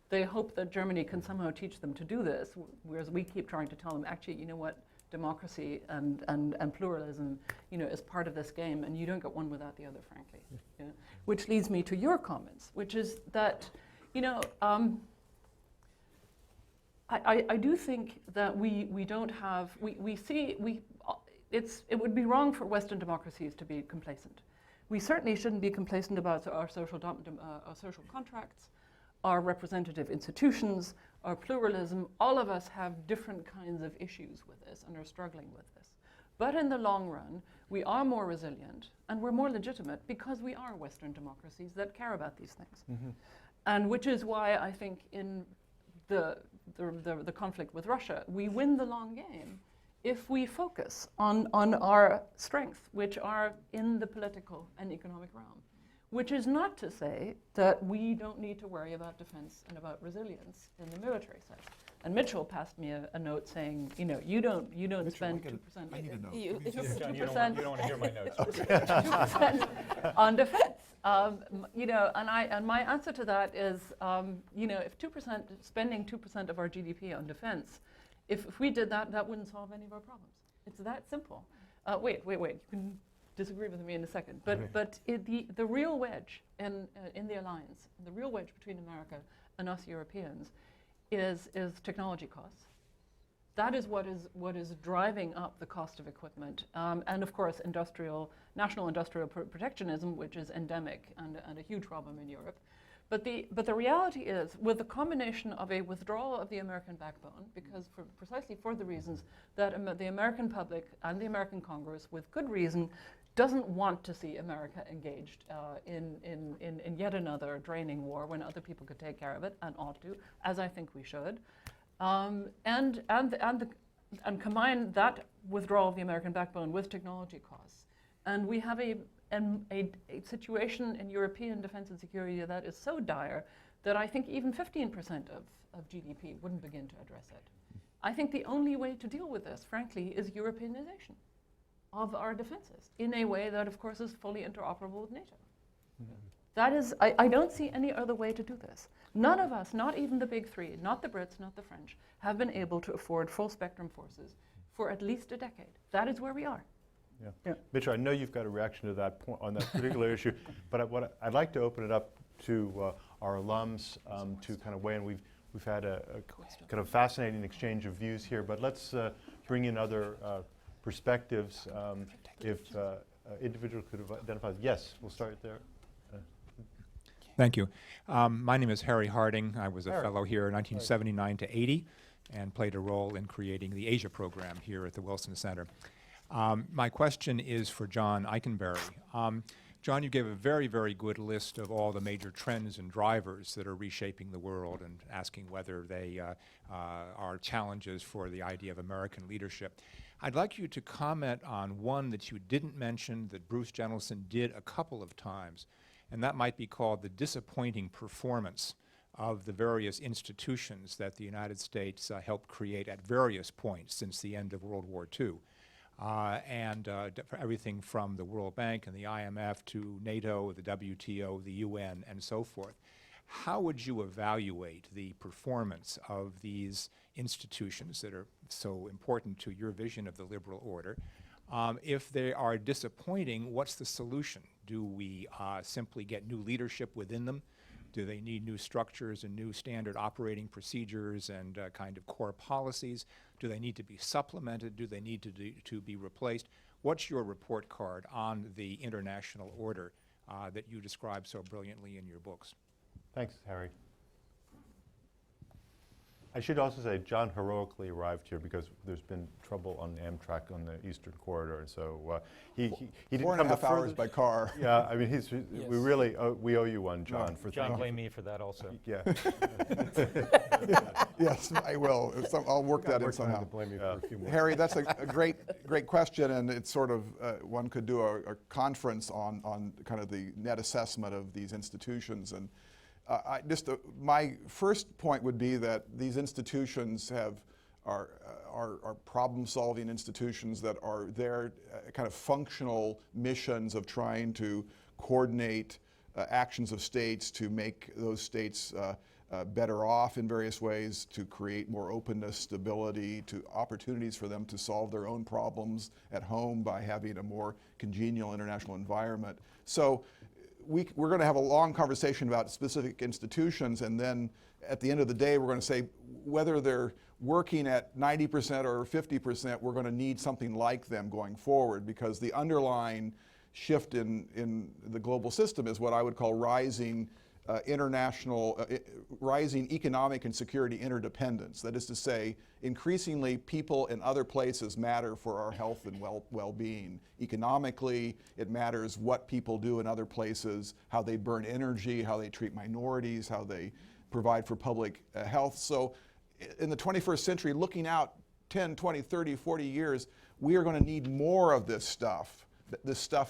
They hope that Germany can somehow teach them to do this, whereas we keep trying to tell them, actually, you know what, democracy and pluralism, is part of this game, and you don't get one without the other, frankly. Yeah. Which leads me to your comments, which is that, I do think that we don't have, it would be wrong for Western democracies to be complacent. We certainly shouldn't be complacent about our social contracts, our representative institutions, our pluralism. All of us have different kinds of issues with this and are struggling with this. But in the long run, we are more resilient and we're more legitimate because we are Western democracies that care about these things. Mm-hmm. And which is why I think in the conflict with Russia, we win the long game if we focus on our strengths, which are in the political and economic realm. Which is not to say that we don't need to worry about defense and about resilience in the military side. And Mitchell passed me a note saying, you know, you don't Mitchell, spend I 2%. need a note. John, you don't want to hear my notes. 2% on defense. You know, and my answer to that is, you know, if spending 2% of our GDP on defense, if we did that, that wouldn't solve any of our problems. It's that simple. Wait. You can disagree with me in a second. But the real wedge in the alliance, the real wedge between America and us Europeans, is technology costs. That is what is driving up the cost of equipment, and of course national industrial protectionism, which is endemic and a huge problem in Europe. But the reality is, with the combination of a withdrawal of the American backbone, because precisely for the reasons that the American public and the American Congress, with good reason, doesn't want to see America engaged in yet another draining war when other people could take care of it and ought to, as I think we should. And combine that withdrawal of the American backbone with technology costs. And we have a situation in European defense and security that is so dire that I think even 15% of GDP wouldn't begin to address it. I think the only way to deal with this, frankly, is Europeanization of our defenses in a way that, of course, is fully interoperable with NATO. Mm-hmm. That is, I don't see any other way to do this. None of us, not even the big three, not the Brits, not the French, have been able to afford full spectrum forces for at least a decade. That is where we are. Yeah. Mitchell, I know you've got a reaction to that point on that particular issue, but I'd like to open it up to our alums to kind of weigh in. We've had a kind of fascinating exchange of views here, but let's bring in other perspectives. If individual could identify. Yes, we'll start there. Thank you. My name is Harry Harding. I was a fellow here in 1979 to 80 and played a role in creating the Asia program here at the Wilson Center. My question is for John Eikenberry. John, you gave a very, very good list of all the major trends and drivers that are reshaping the world and asking whether they are challenges for the idea of American leadership. I'd like you to comment on one that you didn't mention that Bruce Jentleson did a couple of times, and that might be called the disappointing performance of the various institutions that the United States helped create at various points since the end of World War II. For everything from the World Bank and the IMF to NATO, the WTO, the UN, and so forth. How would you evaluate the performance of these institutions that are so important to your vision of the liberal order? If they are disappointing, what's the solution? Do we simply get new leadership within them? Do they need new structures and new standard operating procedures and kind of core policies? Do they need to be supplemented? Do they need to be replaced? What's your report card on the international order that you describe so brilliantly in your books? Thanks, Harry. I should also say John heroically arrived here because there's been trouble on Amtrak on the Eastern Corridor, and so he didn't come 4.5 hours by car. Yeah, I mean, we really we owe you one, John. For John, blame me for that also. Yeah. Yes, I will. I'll work that in somehow. To blame you for a few more. Harry, that's a great question, and it's sort of one could do a conference on kind of the net assessment of these institutions. And my first point would be that these institutions are problem-solving institutions that are their kind of functional missions of trying to coordinate actions of states to make those states better off in various ways, to create more openness, stability, to opportunities for them to solve their own problems at home by having a more congenial international environment. So we're going to have a long conversation about specific institutions, and then at the end of the day, we're going to say whether they're working at 90% or 50%, we're going to need something like them going forward, because the underlying shift in the global system is what I would call rising rising economic and security interdependence. That is to say, increasingly people in other places matter for our health and well-being. Economically, it matters what people do in other places, how they burn energy, how they treat minorities, how they provide for public health. So in the 21st century, looking out 10, 20, 30, 40 years, we are going to need more of this stuff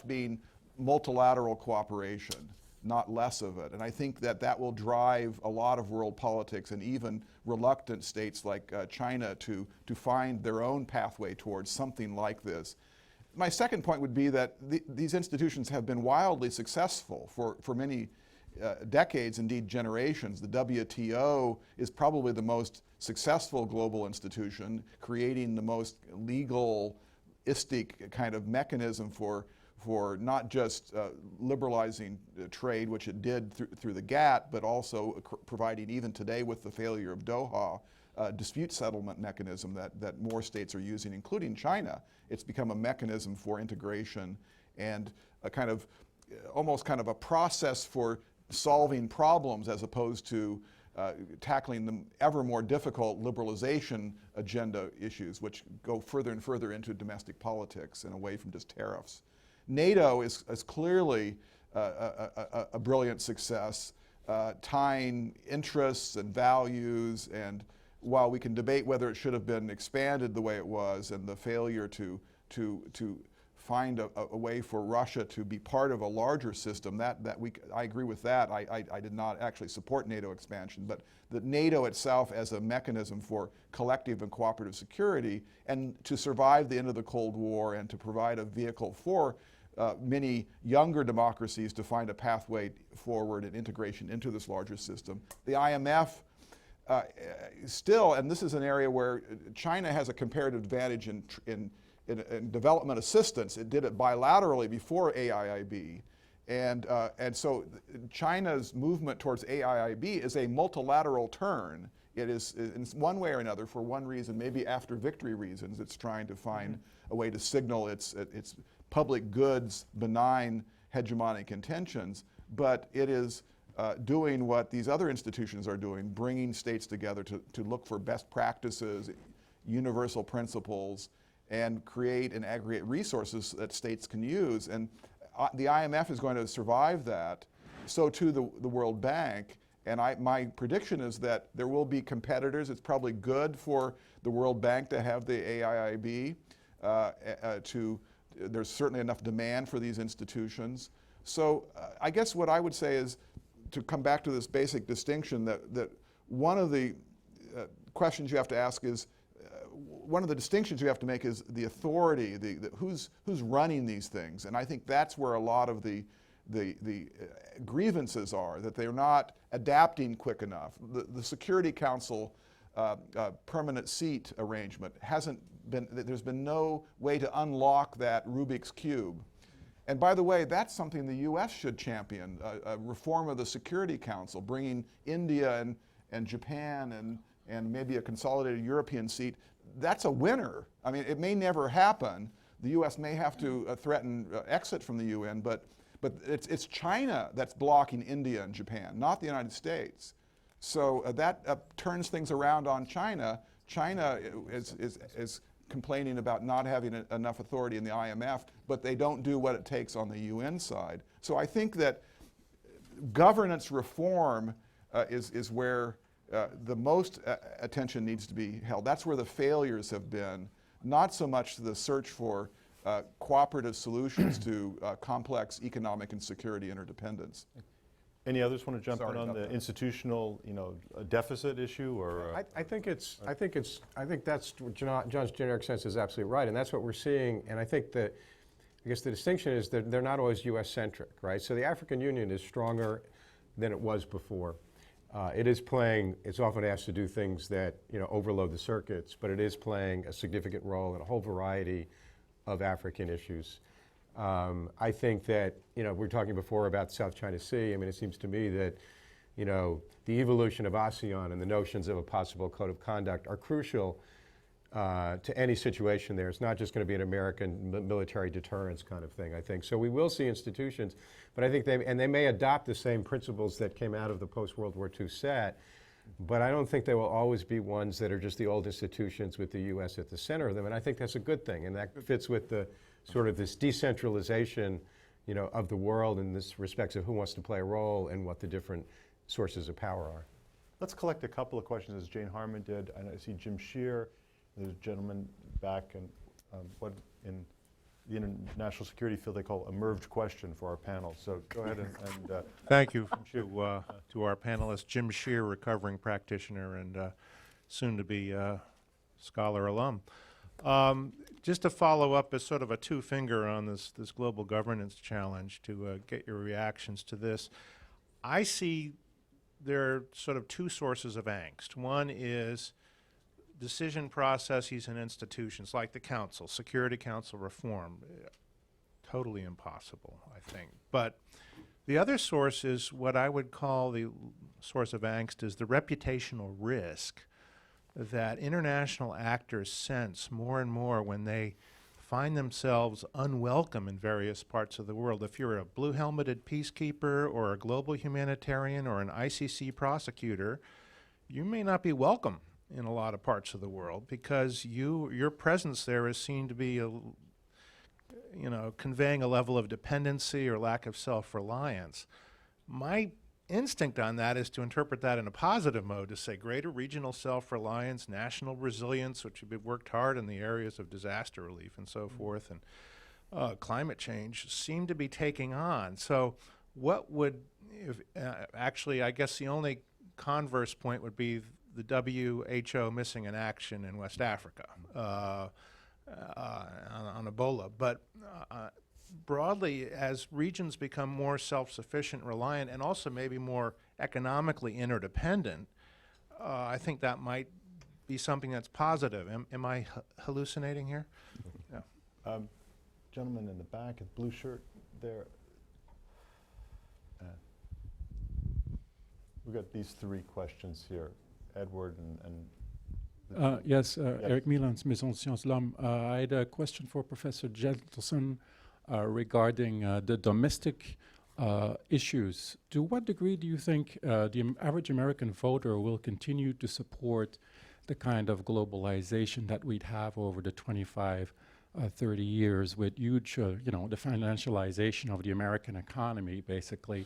being multilateral cooperation, not less of it. And I think that will drive a lot of world politics, and even reluctant states like China to find their own pathway towards something like this. My second point would be that these institutions have been wildly successful for many decades, indeed generations. The WTO is probably the most successful global institution, creating the most legalistic kind of mechanism for not just liberalizing trade, which it did through the GATT, but also providing, even today with the failure of Doha, dispute settlement mechanism that more states are using, including China. It's become a mechanism for integration and a kind of almost kind of a process for solving problems, as opposed to tackling the ever more difficult liberalization agenda issues, which go further and further into domestic politics and away from just tariffs. NATO is clearly a brilliant success, tying interests and values, and while we can debate whether it should have been expanded the way it was, and the failure to find a way for Russia to be part of a larger system, I agree with that. I did not actually support NATO expansion, but that NATO itself as a mechanism for collective and cooperative security, and to survive the end of the Cold War, and to provide a vehicle for many younger democracies to find a pathway forward and integration into this larger system. The IMF still, and this is an area where China has a comparative advantage in development assistance. It did it bilaterally before AIIB. And so China's movement towards AIIB is a multilateral turn. It is, in one way or another, for one reason, maybe after victory reasons, it's trying to find a way to signal its public goods, benign hegemonic intentions, but it is doing what these other institutions are doing, bringing states together to look for best practices, universal principles, and create and aggregate resources that states can use. And the IMF is going to survive that, so too the World Bank. And my prediction is that there will be competitors. It's probably good for the World Bank to have the AIIB. There's certainly enough demand for these institutions. So I guess what I would say is, to come back to this basic distinction, that one of the questions you have to ask is, one of the distinctions you have to make is the authority, who's running these things. And I think that's where a lot of the grievances are, that they're not adapting quick enough. The Security Council permanent seat arrangement there's been no way to unlock that Rubik's Cube. And by the way, that's something the US should champion, a reform of the Security Council, bringing India and Japan and maybe a consolidated European seat. That's a winner. I mean, it may never happen. The US may have to threaten exit from the UN, but it's China that's blocking India and Japan, not the United States. So that turns things around on China. China is complaining about not having enough authority in the IMF, but they don't do what it takes on the UN side. So I think that governance reform is where the most attention needs to be held. That's where the failures have been, not so much the search for cooperative solutions to complex economic and security interdependence. Any others want to jump Sorry in on about the that. institutional, deficit issue, or? I think that's John's generic sense is absolutely right, and that's what we're seeing. And I think that, I guess the distinction is that they're not always U.S. centric, right? So the African Union is stronger than it was before. It's often asked to do things that overload the circuits, but it is playing a significant role in a whole variety of African issues. I think that, we were talking before about South China Sea. I mean, it seems to me that, the evolution of ASEAN and the notions of a possible code of conduct are crucial to any situation there. It's not just going to be an American military deterrence kind of thing, I think. So we will see institutions, but I think they may adopt the same principles that came out of the post-World War II set, but I don't think they will always be ones that are just the old institutions with the U.S. at the center of them, and I think that's a good thing, and that fits with the sort of this decentralization, of the world in this respects of who wants to play a role and what the different sources of power are. Let's collect a couple of questions as Jane Harmon did. I see Jim Shear, there's a gentleman back, and what in the international security field they call a merged question for our panel. So go ahead and Thank you to our panelists, Jim Shear, recovering practitioner and soon to be scholar alum. Just to follow up as sort of a two-finger on this global governance challenge to get your reactions to this, I see there are sort of two sources of angst. One is decision processes and institutions like the Council, Security Council reform, totally impossible, I think. But the other source is what I would call the source of angst is the reputational risk that international actors sense more and more when they find themselves unwelcome in various parts of the world. If you're a blue-helmeted peacekeeper or a global humanitarian or an ICC prosecutor, you may not be welcome in a lot of parts of the world because your presence there is seen to be conveying a level of dependency or lack of self-reliance. My instinct on that is to interpret that in a positive mode, to say greater regional self-reliance, national resilience, which we've worked hard in the areas of disaster relief and so forth, and climate change seem to be taking on. So what would, actually, I guess the only converse point would be the WHO missing in action in West Africa on Ebola. But broadly, as regions become more self-sufficient, reliant, and also maybe more economically interdependent, I think that might be something that's positive. Am I hallucinating here? Yeah. Gentleman in the back, a blue shirt there. We've got these three questions here. Edward and yes, Eric Milans, Maison Sciences L'Homme. I had a question for Professor Gentleson regarding the domestic issues. To what degree do you think the average American voter will continue to support the kind of globalization that we'd have over the 25, 30 years with huge, the financialization of the American economy, basically,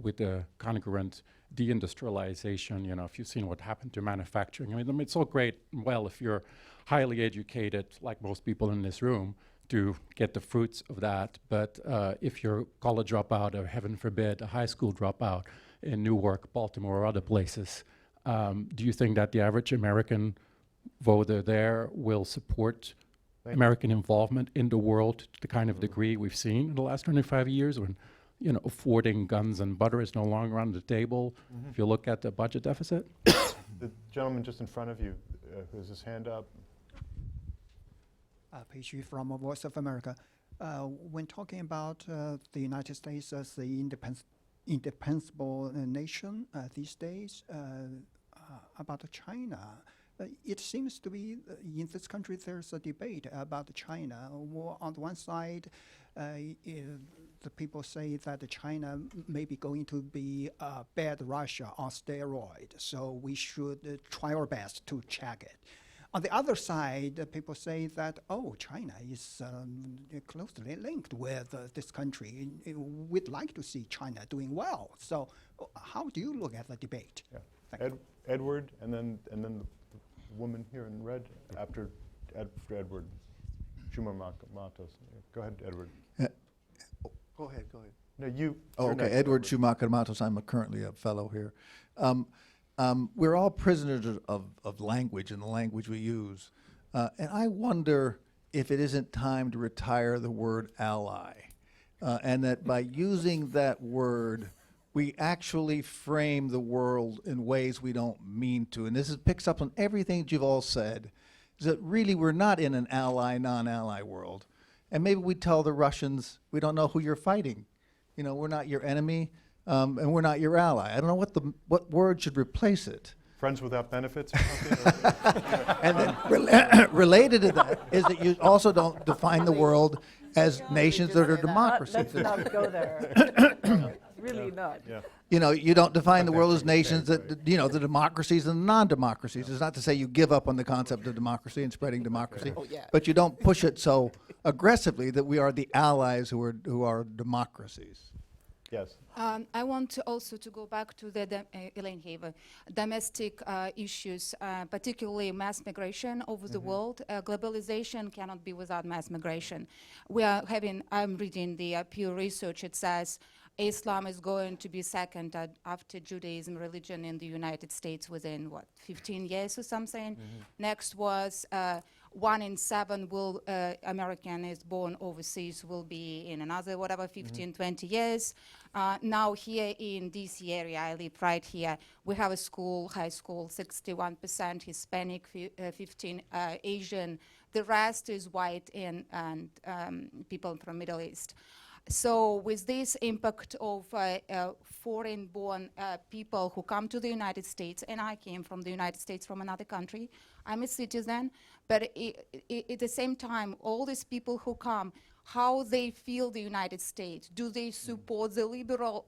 with the concurrent deindustrialization? If you've seen what happened to manufacturing, I mean, it's all great and well if you're highly educated, like most people in this room, to get the fruits of that. But if you're a college dropout, or heaven forbid, a high school dropout in Newark, Baltimore, or other places, do you think that the average American voter there will support American involvement in the world to the kind of degree we've seen in the last 25 years when, affording guns and butter is no longer on the table? If you look at the budget deficit? the gentleman just in front of you who has his hand up. Page from Voice of America. When talking about the United States as the indispensable nation these days, about China, it seems to be in this country there's a debate about China. On the one side, the people say that China may be going to be a bad Russia on steroid, so we should try our best to check it. On the other side, people say that, China is closely linked with this country. We'd like to see China doing well. So how do you look at the debate? Yeah. Edward, and then the woman here in red after Edward, Schumer Matos. Go ahead, Edward. Go ahead. No, you. Okay, Edward Schumacher Matos. I'm currently a fellow here. We're all prisoners of language and the language we use. And I wonder if it isn't time to retire the word ally. And that by using that word, we actually frame the world in ways we don't mean to. And this picks up on everything that you've all said, is that really we're not in an ally, non-ally world. And maybe we tell the Russians, we don't know who you're fighting. We're not your enemy, and we're not your ally. I don't know what word should replace it. Friends without benefits or something? And then related to that is that you also don't define the world as nations that are democracies. Let's not go there. Really not. Yeah. You don't define the world as nations that, the democracies and the non-democracies. It's not to say you give up on the concept of democracy and spreading democracy, but you don't push it so aggressively that we are the allies who are democracies. Yes. I want to also to go back to the Elaine Haver, domestic issues, particularly mass migration over the world. Globalization cannot be without mass migration. I'm reading the Pew Research. It says Islam is going to be second after Judaism religion in the United States within 15 years or something. Next was 1 in 7 American is born overseas will be in another 15, 20 years. Now here in DC area, I live right here, we have a school, high school, 61% Hispanic, 15 Asian. The rest is white and people from Middle East. So with this impact of foreign-born people who come to the United States, and I came from the United States from another country, I'm a citizen, but at the same time, all these people who come, how they feel the United States, do they support the liberal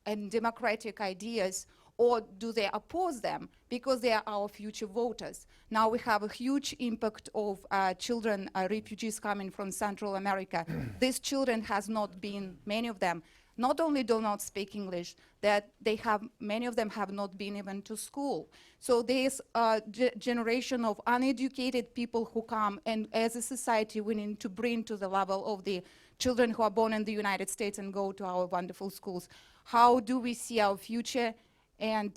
and democratic ideas, or do they oppose them because they are our future voters? Now we have a huge impact of children, refugees coming from Central America. These children has not been, many of them, not only do not speak English, that many of them have not been even to school. So there's a generation of uneducated people who come, and as a society we need to bring to the level of the children who are born in the United States and go to our wonderful schools. How do we see our future? And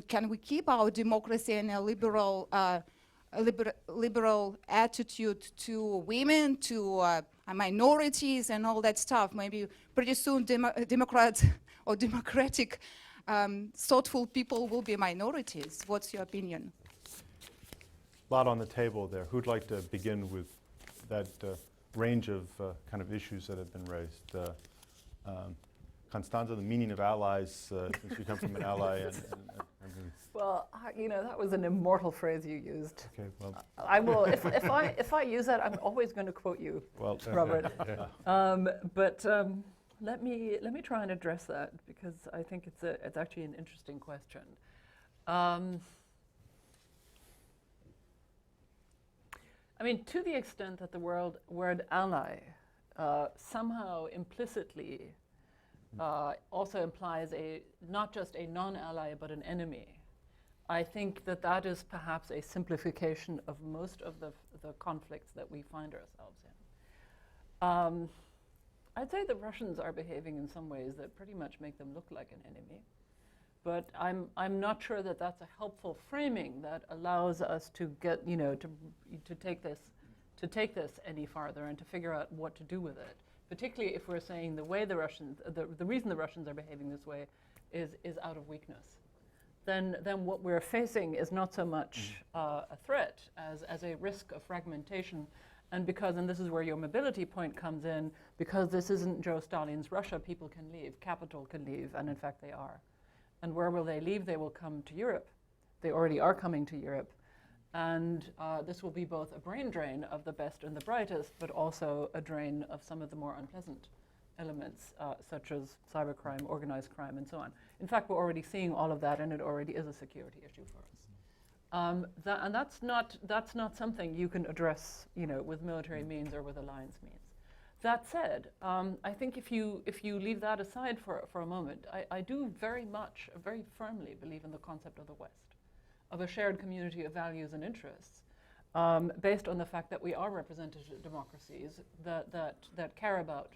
can we keep our democracy and a liberal attitude to women, to minorities, and all that stuff? Maybe pretty soon Democrats or democratic, thoughtful people will be minorities. What's your opinion? A lot on the table there. Who'd like to begin with that range of kind of issues that have been raised? Constanza, the meaning of allies, since you come from an ally. Well, that was an immortal phrase you used. Okay, well. I will, if I use that, I'm always going to quote you, Robert. But let me try and address that, because I think it's actually an interesting question. To the extent that the word ally somehow implicitly also implies not just a non-ally but an enemy, I think that is perhaps a simplification of most of the conflicts that we find ourselves in. I'd say the Russians are behaving in some ways that pretty much make them look like an enemy, but I'm not sure that that's a helpful framing that allows us to get to take this any farther and to figure out what to do with it. Particularly if we're saying the way the reason the Russians are behaving this way is out of weakness. Then what we're facing is not so much a threat as a risk of fragmentation, and this is where your mobility point comes in, because this isn't Joe Stalin's Russia. People can leave, capital can leave, and in fact they are. And where will they leave? They will come to Europe. They already are coming to Europe. And this will be both a brain drain of the best and the brightest, but also a drain of some of the more unpleasant elements, such as cybercrime, organized crime, and so on. In fact, we're already seeing all of that, and it already is a security issue for us. And that's not something you can address, with military means or with alliance means. That said, I think if you leave that aside for a moment, I do very firmly believe in the concept of the West, of a shared community of values and interests, based on the fact that we are representative democracies that care about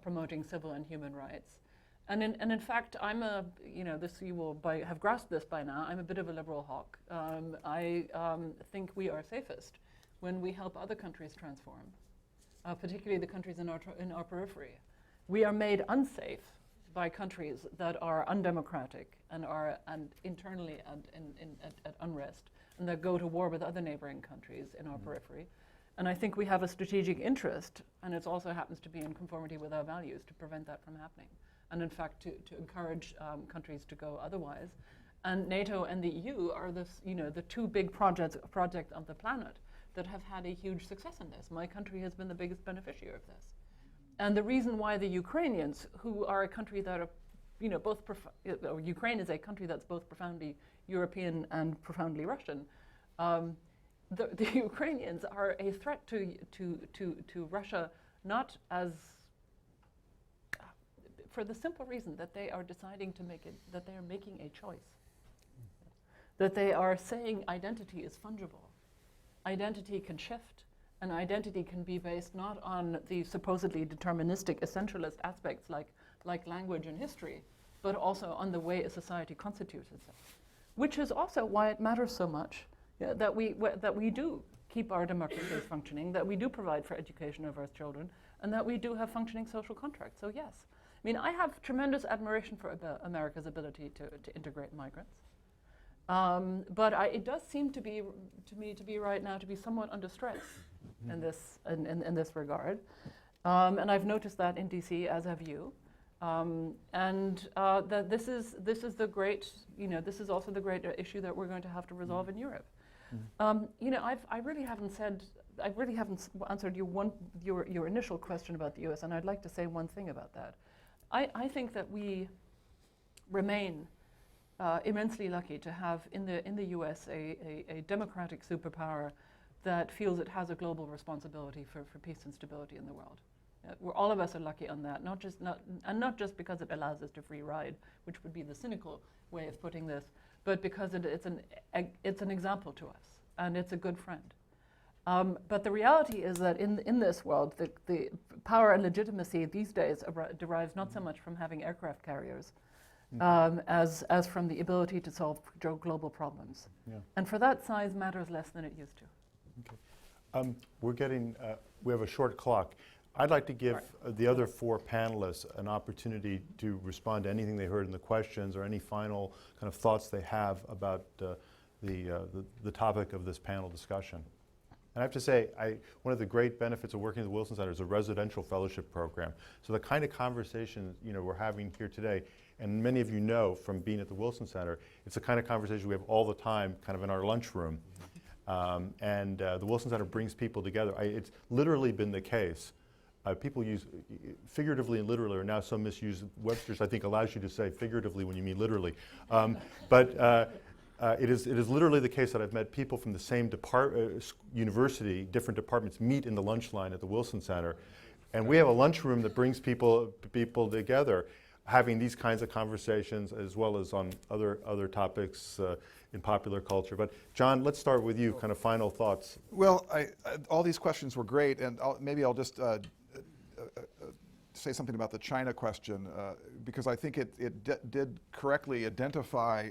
promoting civil and human rights. And in fact, you will have grasped this by now, I'm a bit of a liberal hawk. I think we are safest when we help other countries transform, particularly the countries in our periphery. We are made unsafe by countries that are undemocratic and are internally at unrest, and that go to war with other neighboring countries in our periphery. And I think we have a strategic interest, and it also happens to be in conformity with our values, to prevent that from happening. And in fact, to encourage countries to go otherwise. And NATO and the EU are the two big projects of the planet that have had a huge success in this. My country has been the biggest beneficiary of this. And the reason why the Ukrainians, who are a country that are, Ukraine is a country that's both profoundly European and profoundly Russian, the Ukrainians are a threat to Russia, not as, for the simple reason that they are deciding to make it, that they are making a choice. That they are saying identity is fungible. Identity can shift, and identity can be based not on the supposedly deterministic essentialist aspects like language and history, but also on the way a society constitutes itself. Which is also why it matters so much that we do keep our democracies functioning, that we do provide for education of our children, and that we do have functioning social contracts. So yes, I mean, I have tremendous admiration for America's ability to integrate migrants. But it does seem to me to be right now to be somewhat under stress in this regard, and I've noticed that in DC, as have you, and that this is the great, this is also the great issue that we're going to have to resolve in Europe. I really haven't answered your initial question about the U.S., and I'd like to say one thing about that. I think that we remain immensely lucky to have in the U.S. a democratic superpower that feels it has a global responsibility for peace and stability in the world. All of us are lucky on that, not just because it allows us to free ride, which would be the cynical way of putting this, but because it's an example to us, and it's a good friend. But the reality is that in this world, the power and legitimacy these days derives not so much from having aircraft carriers, as from the ability to solve global problems. Yeah. And for that, size matters less than it used to. Okay. We have a short clock. I'd like to give the other four panelists an opportunity to respond to anything they heard in the questions or any final kind of thoughts they have about the topic of this panel discussion. And I have to say, one of the great benefits of working at the Wilson Center is a residential fellowship program. So the kind of conversation we're having here today, and many of you know from being at the Wilson Center, it's the kind of conversation we have all the time kind of in our lunchroom. And the Wilson Center brings people together. It's literally been the case. People use figuratively and literally are now so misused. Webster's, I think, allows you to say figuratively when you mean literally. It is literally the case that I've met people from the same university, different departments, meet in the lunch line at the Wilson Center. And we have a lunchroom that brings people together, having these kinds of conversations as well as on other topics in popular culture. But John, let's start with you, kind of final thoughts. Well, all these questions were great, and maybe I'll just say something about the China question, because I think it did correctly identify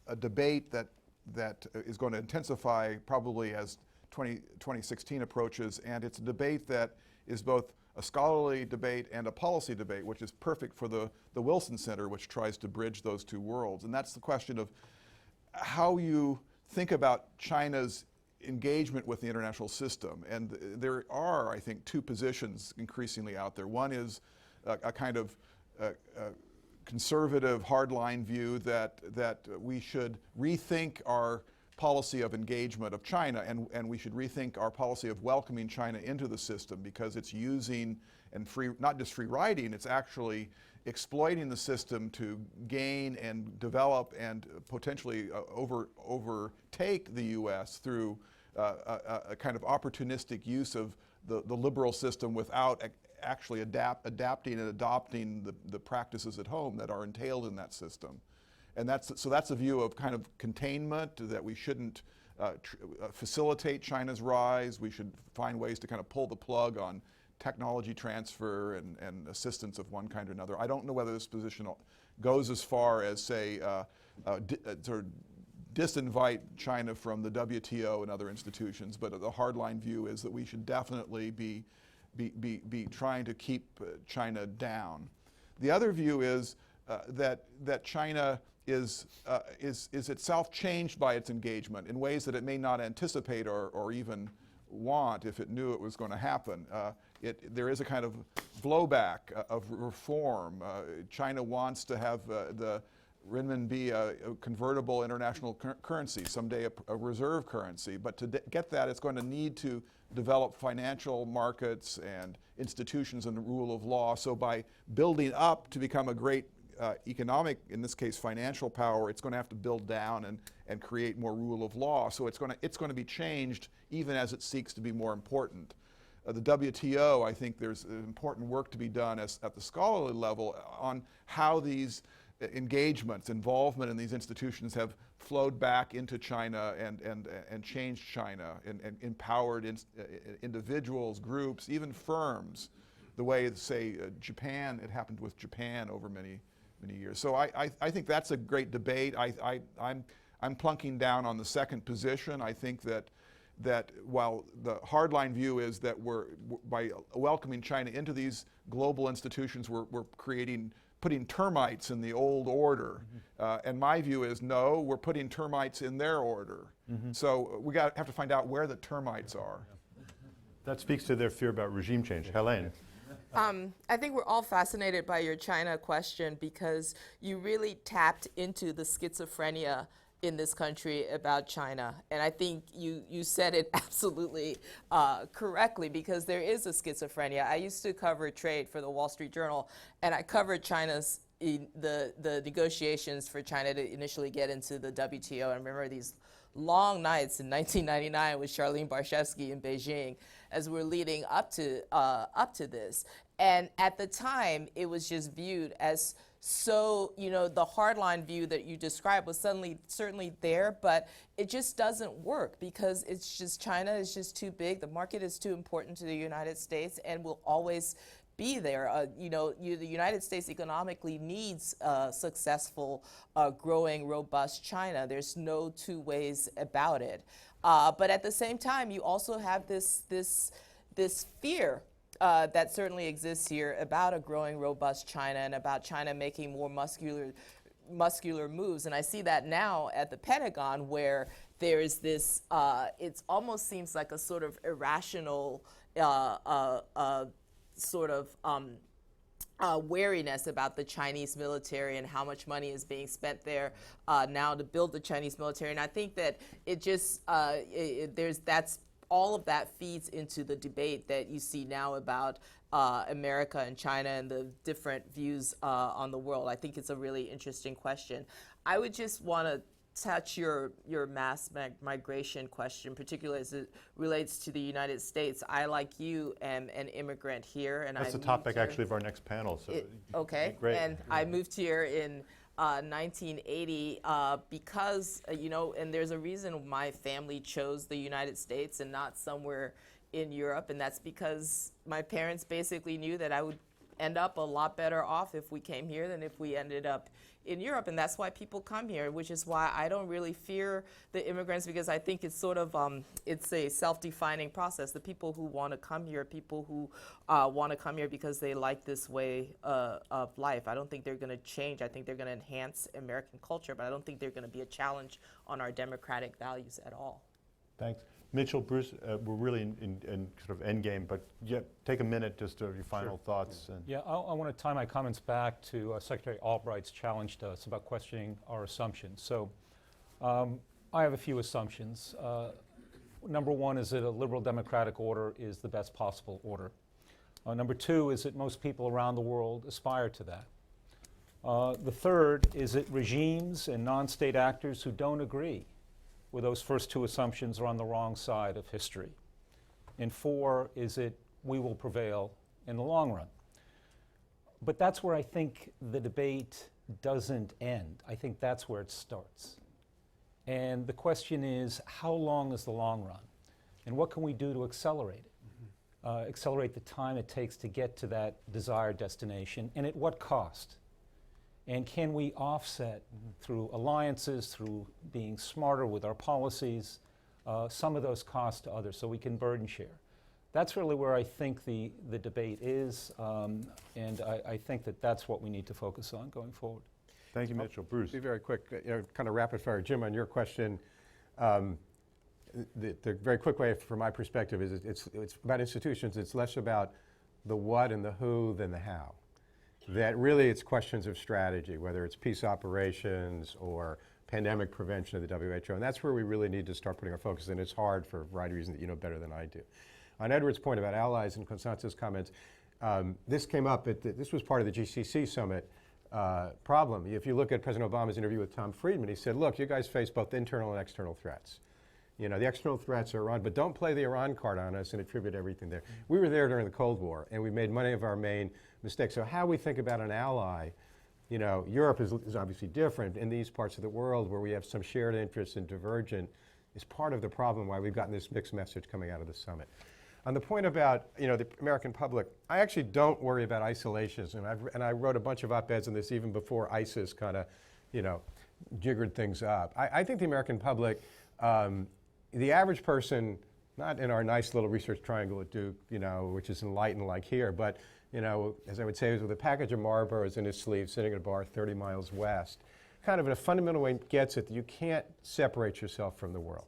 a debate that is going to intensify probably as 2016 approaches, and it's a debate that is both a scholarly debate and a policy debate, which is perfect for the Wilson Center, which tries to bridge those two worlds. And that's the question of how you think about China's engagement with the international system. And there are, I think, two positions increasingly out there. One is a kind of conservative, hardline view that we should rethink our policy of engagement of China, and we should rethink our policy of welcoming China into the system, because it's using and not just free riding, it's actually exploiting the system to gain and develop and potentially overtake the U.S. through a kind of opportunistic use of the liberal system without actually adapting and adopting the practices at home that are entailed in that system. And that's a view of kind of containment, that we shouldn't facilitate China's rise. We should find ways to kind of pull the plug on technology transfer and assistance of one kind or another. I don't know whether this position goes as far as, say, sort of disinvite China from the WTO and other institutions, but the hardline view is that we should definitely be trying to keep China down. The other view is that China is itself changed by its engagement in ways that it may not anticipate or even want if it knew it was going to happen. There is a kind of blowback of reform. China wants to have the renminbi a convertible international currency, someday a reserve currency. But to get that, it's going to need to develop financial markets and institutions and the rule of law. So by building up to become a great economic, in this case financial power, it's going to have to build down and create more rule of law. So it's going to be changed even as it seeks to be more important. The WTO, I think there's important work to be done at the scholarly level on how these engagements, involvement in these institutions have flowed back into China and changed China and empowered individuals, groups, even firms, the way, say, Japan, it happened with Japan over many years. So I think that's a great debate. I'm plunking down on the second position. I think that while the hardline view is that by welcoming China into these global institutions, we're putting termites in the old order. And my view is, no, we're putting termites in their order. So we have to find out where the termites are. That speaks to their fear about regime change. Helene. I think we're all fascinated by your China question because you really tapped into the schizophrenia in this country about China. And I think you said it absolutely correctly, because there is a schizophrenia. I used to cover trade for the Wall Street Journal, and I covered China's the negotiations for China to initially get into the WTO. I remember these long nights in 1999 with Charlene Barshevsky in Beijing as we're leading up to this. And at the time, it was just viewed as so, the hardline view that you described was certainly there, but it just doesn't work because it's just China is just too big. The market is too important to the United States and will always be there. The United States economically needs a successful, growing, robust China. There's no two ways about it. But at the same time, you also have this fear that certainly exists here about a growing, robust China and about China making more muscular moves. And I see that now at the Pentagon, where there is this, it almost seems like a sort of irrational wariness about the Chinese military and how much money is being spent there now to build the Chinese military. And I think that it just, all of that feeds into the debate that you see now about America and China and the different views on the world. I think it's a really interesting question. I would just want to touch your mass migration question, particularly as it relates to the United States. I, like you, am an immigrant here, and that's the topic actually of our next panel. So okay, great. And I moved here in 1980 because and there's a reason my family chose the United States and not somewhere in Europe, and that's because my parents basically knew that I would end up a lot better off if we came here than if we ended up in Europe, and that's why people come here, which is why I don't really fear the immigrants, because I think it's sort of it's a self-defining process. The people who want to come here, people who want to come here because they like this way of life. I don't think they're going to change. I think they're going to enhance American culture, but I don't think they're going to be a challenge on our democratic values at all. Thanks. Mitchell, Bruce, we're really in sort of endgame, but take a minute just to your final thoughts. And Yeah, I want to tie my comments back to Secretary Albright's challenge to us about questioning our assumptions. So I have a few assumptions. Number one is that a liberal democratic order is the best possible order. Number two is that most people around the world aspire to that. The third is that regimes and non-state actors who don't agree with those first two assumptions are on the wrong side of history. And four is that we will prevail in the long run. But that's where I think the debate doesn't end. I think that's where it starts. And the question is, how long is the long run? And what can we do to accelerate it? Accelerate the time it takes to get to that desired destination, and at what cost? And can we offset through alliances, through being smarter with our policies, some of those costs to others so we can burden share? That's really where I think the debate is, and I think that that's what we need to focus on going forward. thank you, Mitchell. Bruce. Be very quick, kind of rapid fire. Jim, on your question, the very quick way from my perspective is it's about institutions. It's less about the what and the who than the how. That really it's questions of strategy, whether it's peace operations or pandemic prevention of the WHO, and that's where we really need to start putting our focus, and it's hard for a variety of reasons that you know better than I do. On Edward's point about allies and Constance's comments, this came up, this was part of the GCC summit problem. If you look at President Obama's interview with Tom Friedman, he said, look, you guys face both internal and external threats. You know, the external threats are Iran, but don't play the Iran card on us and attribute everything there. We were there during the Cold War, and we made many of our main mistakes. So how we think about an ally, you know, Europe is obviously different. In these parts of the world where we have some shared interests and divergent is part of the problem why we've gotten this mixed message coming out of the summit. On the point about, you know, the American public, I actually don't worry about isolationism. And I wrote a bunch of op-eds on this even before ISIS kind of, you know, jiggered things up. I think the American public, the average person, not in our nice little research triangle at Duke, you know, which is enlightened like here, but, you know, as I would say, with a package of Marlboros in his sleeve, sitting at a bar 30 miles west, kind of in a fundamental way gets it that you can't separate yourself from the world.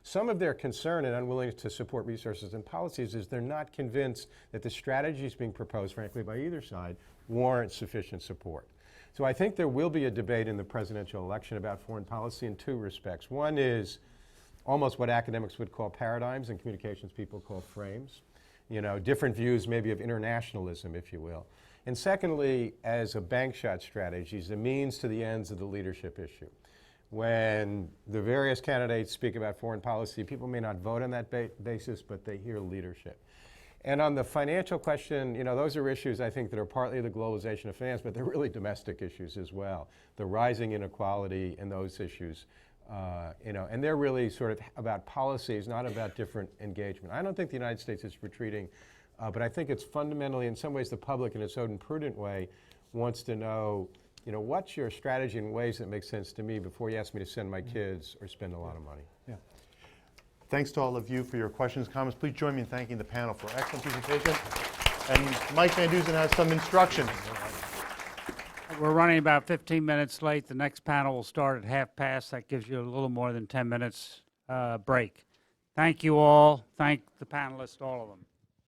Some of their concern and unwillingness to support resources and policies is they're not convinced that the strategies being proposed, frankly, by either side, warrant sufficient support. So I think there will be a debate in the presidential election about foreign policy in two respects. One is almost what academics would call paradigms and communications people call frames. You know, different views maybe of internationalism, if you will. And secondly, as a bank shot strategy, is the means to the ends of the leadership issue. When the various candidates speak about foreign policy, people may not vote on that basis, but they hear leadership. And on the financial question, you know, those are issues I think that are partly the globalization of finance, but they're really domestic issues as well. The rising inequality and those issues, you know, and they're really sort of about policies, not about different engagement. I don't think the United States is retreating, but I think it's fundamentally, in some ways, the public in its own prudent way wants to know, you know, what's your strategy in ways that make sense to me before you ask me to send my kids or spend a lot of money. Yeah. Thanks to all of you for your questions, comments. Please join me in thanking the panel for an excellent presentation. And Mike Van Dusen has some instructions. We're running about 15 minutes late. The next panel will start at past. That gives you a little more than 10 minutes break. Thank you all. Thank the panelists, all of them.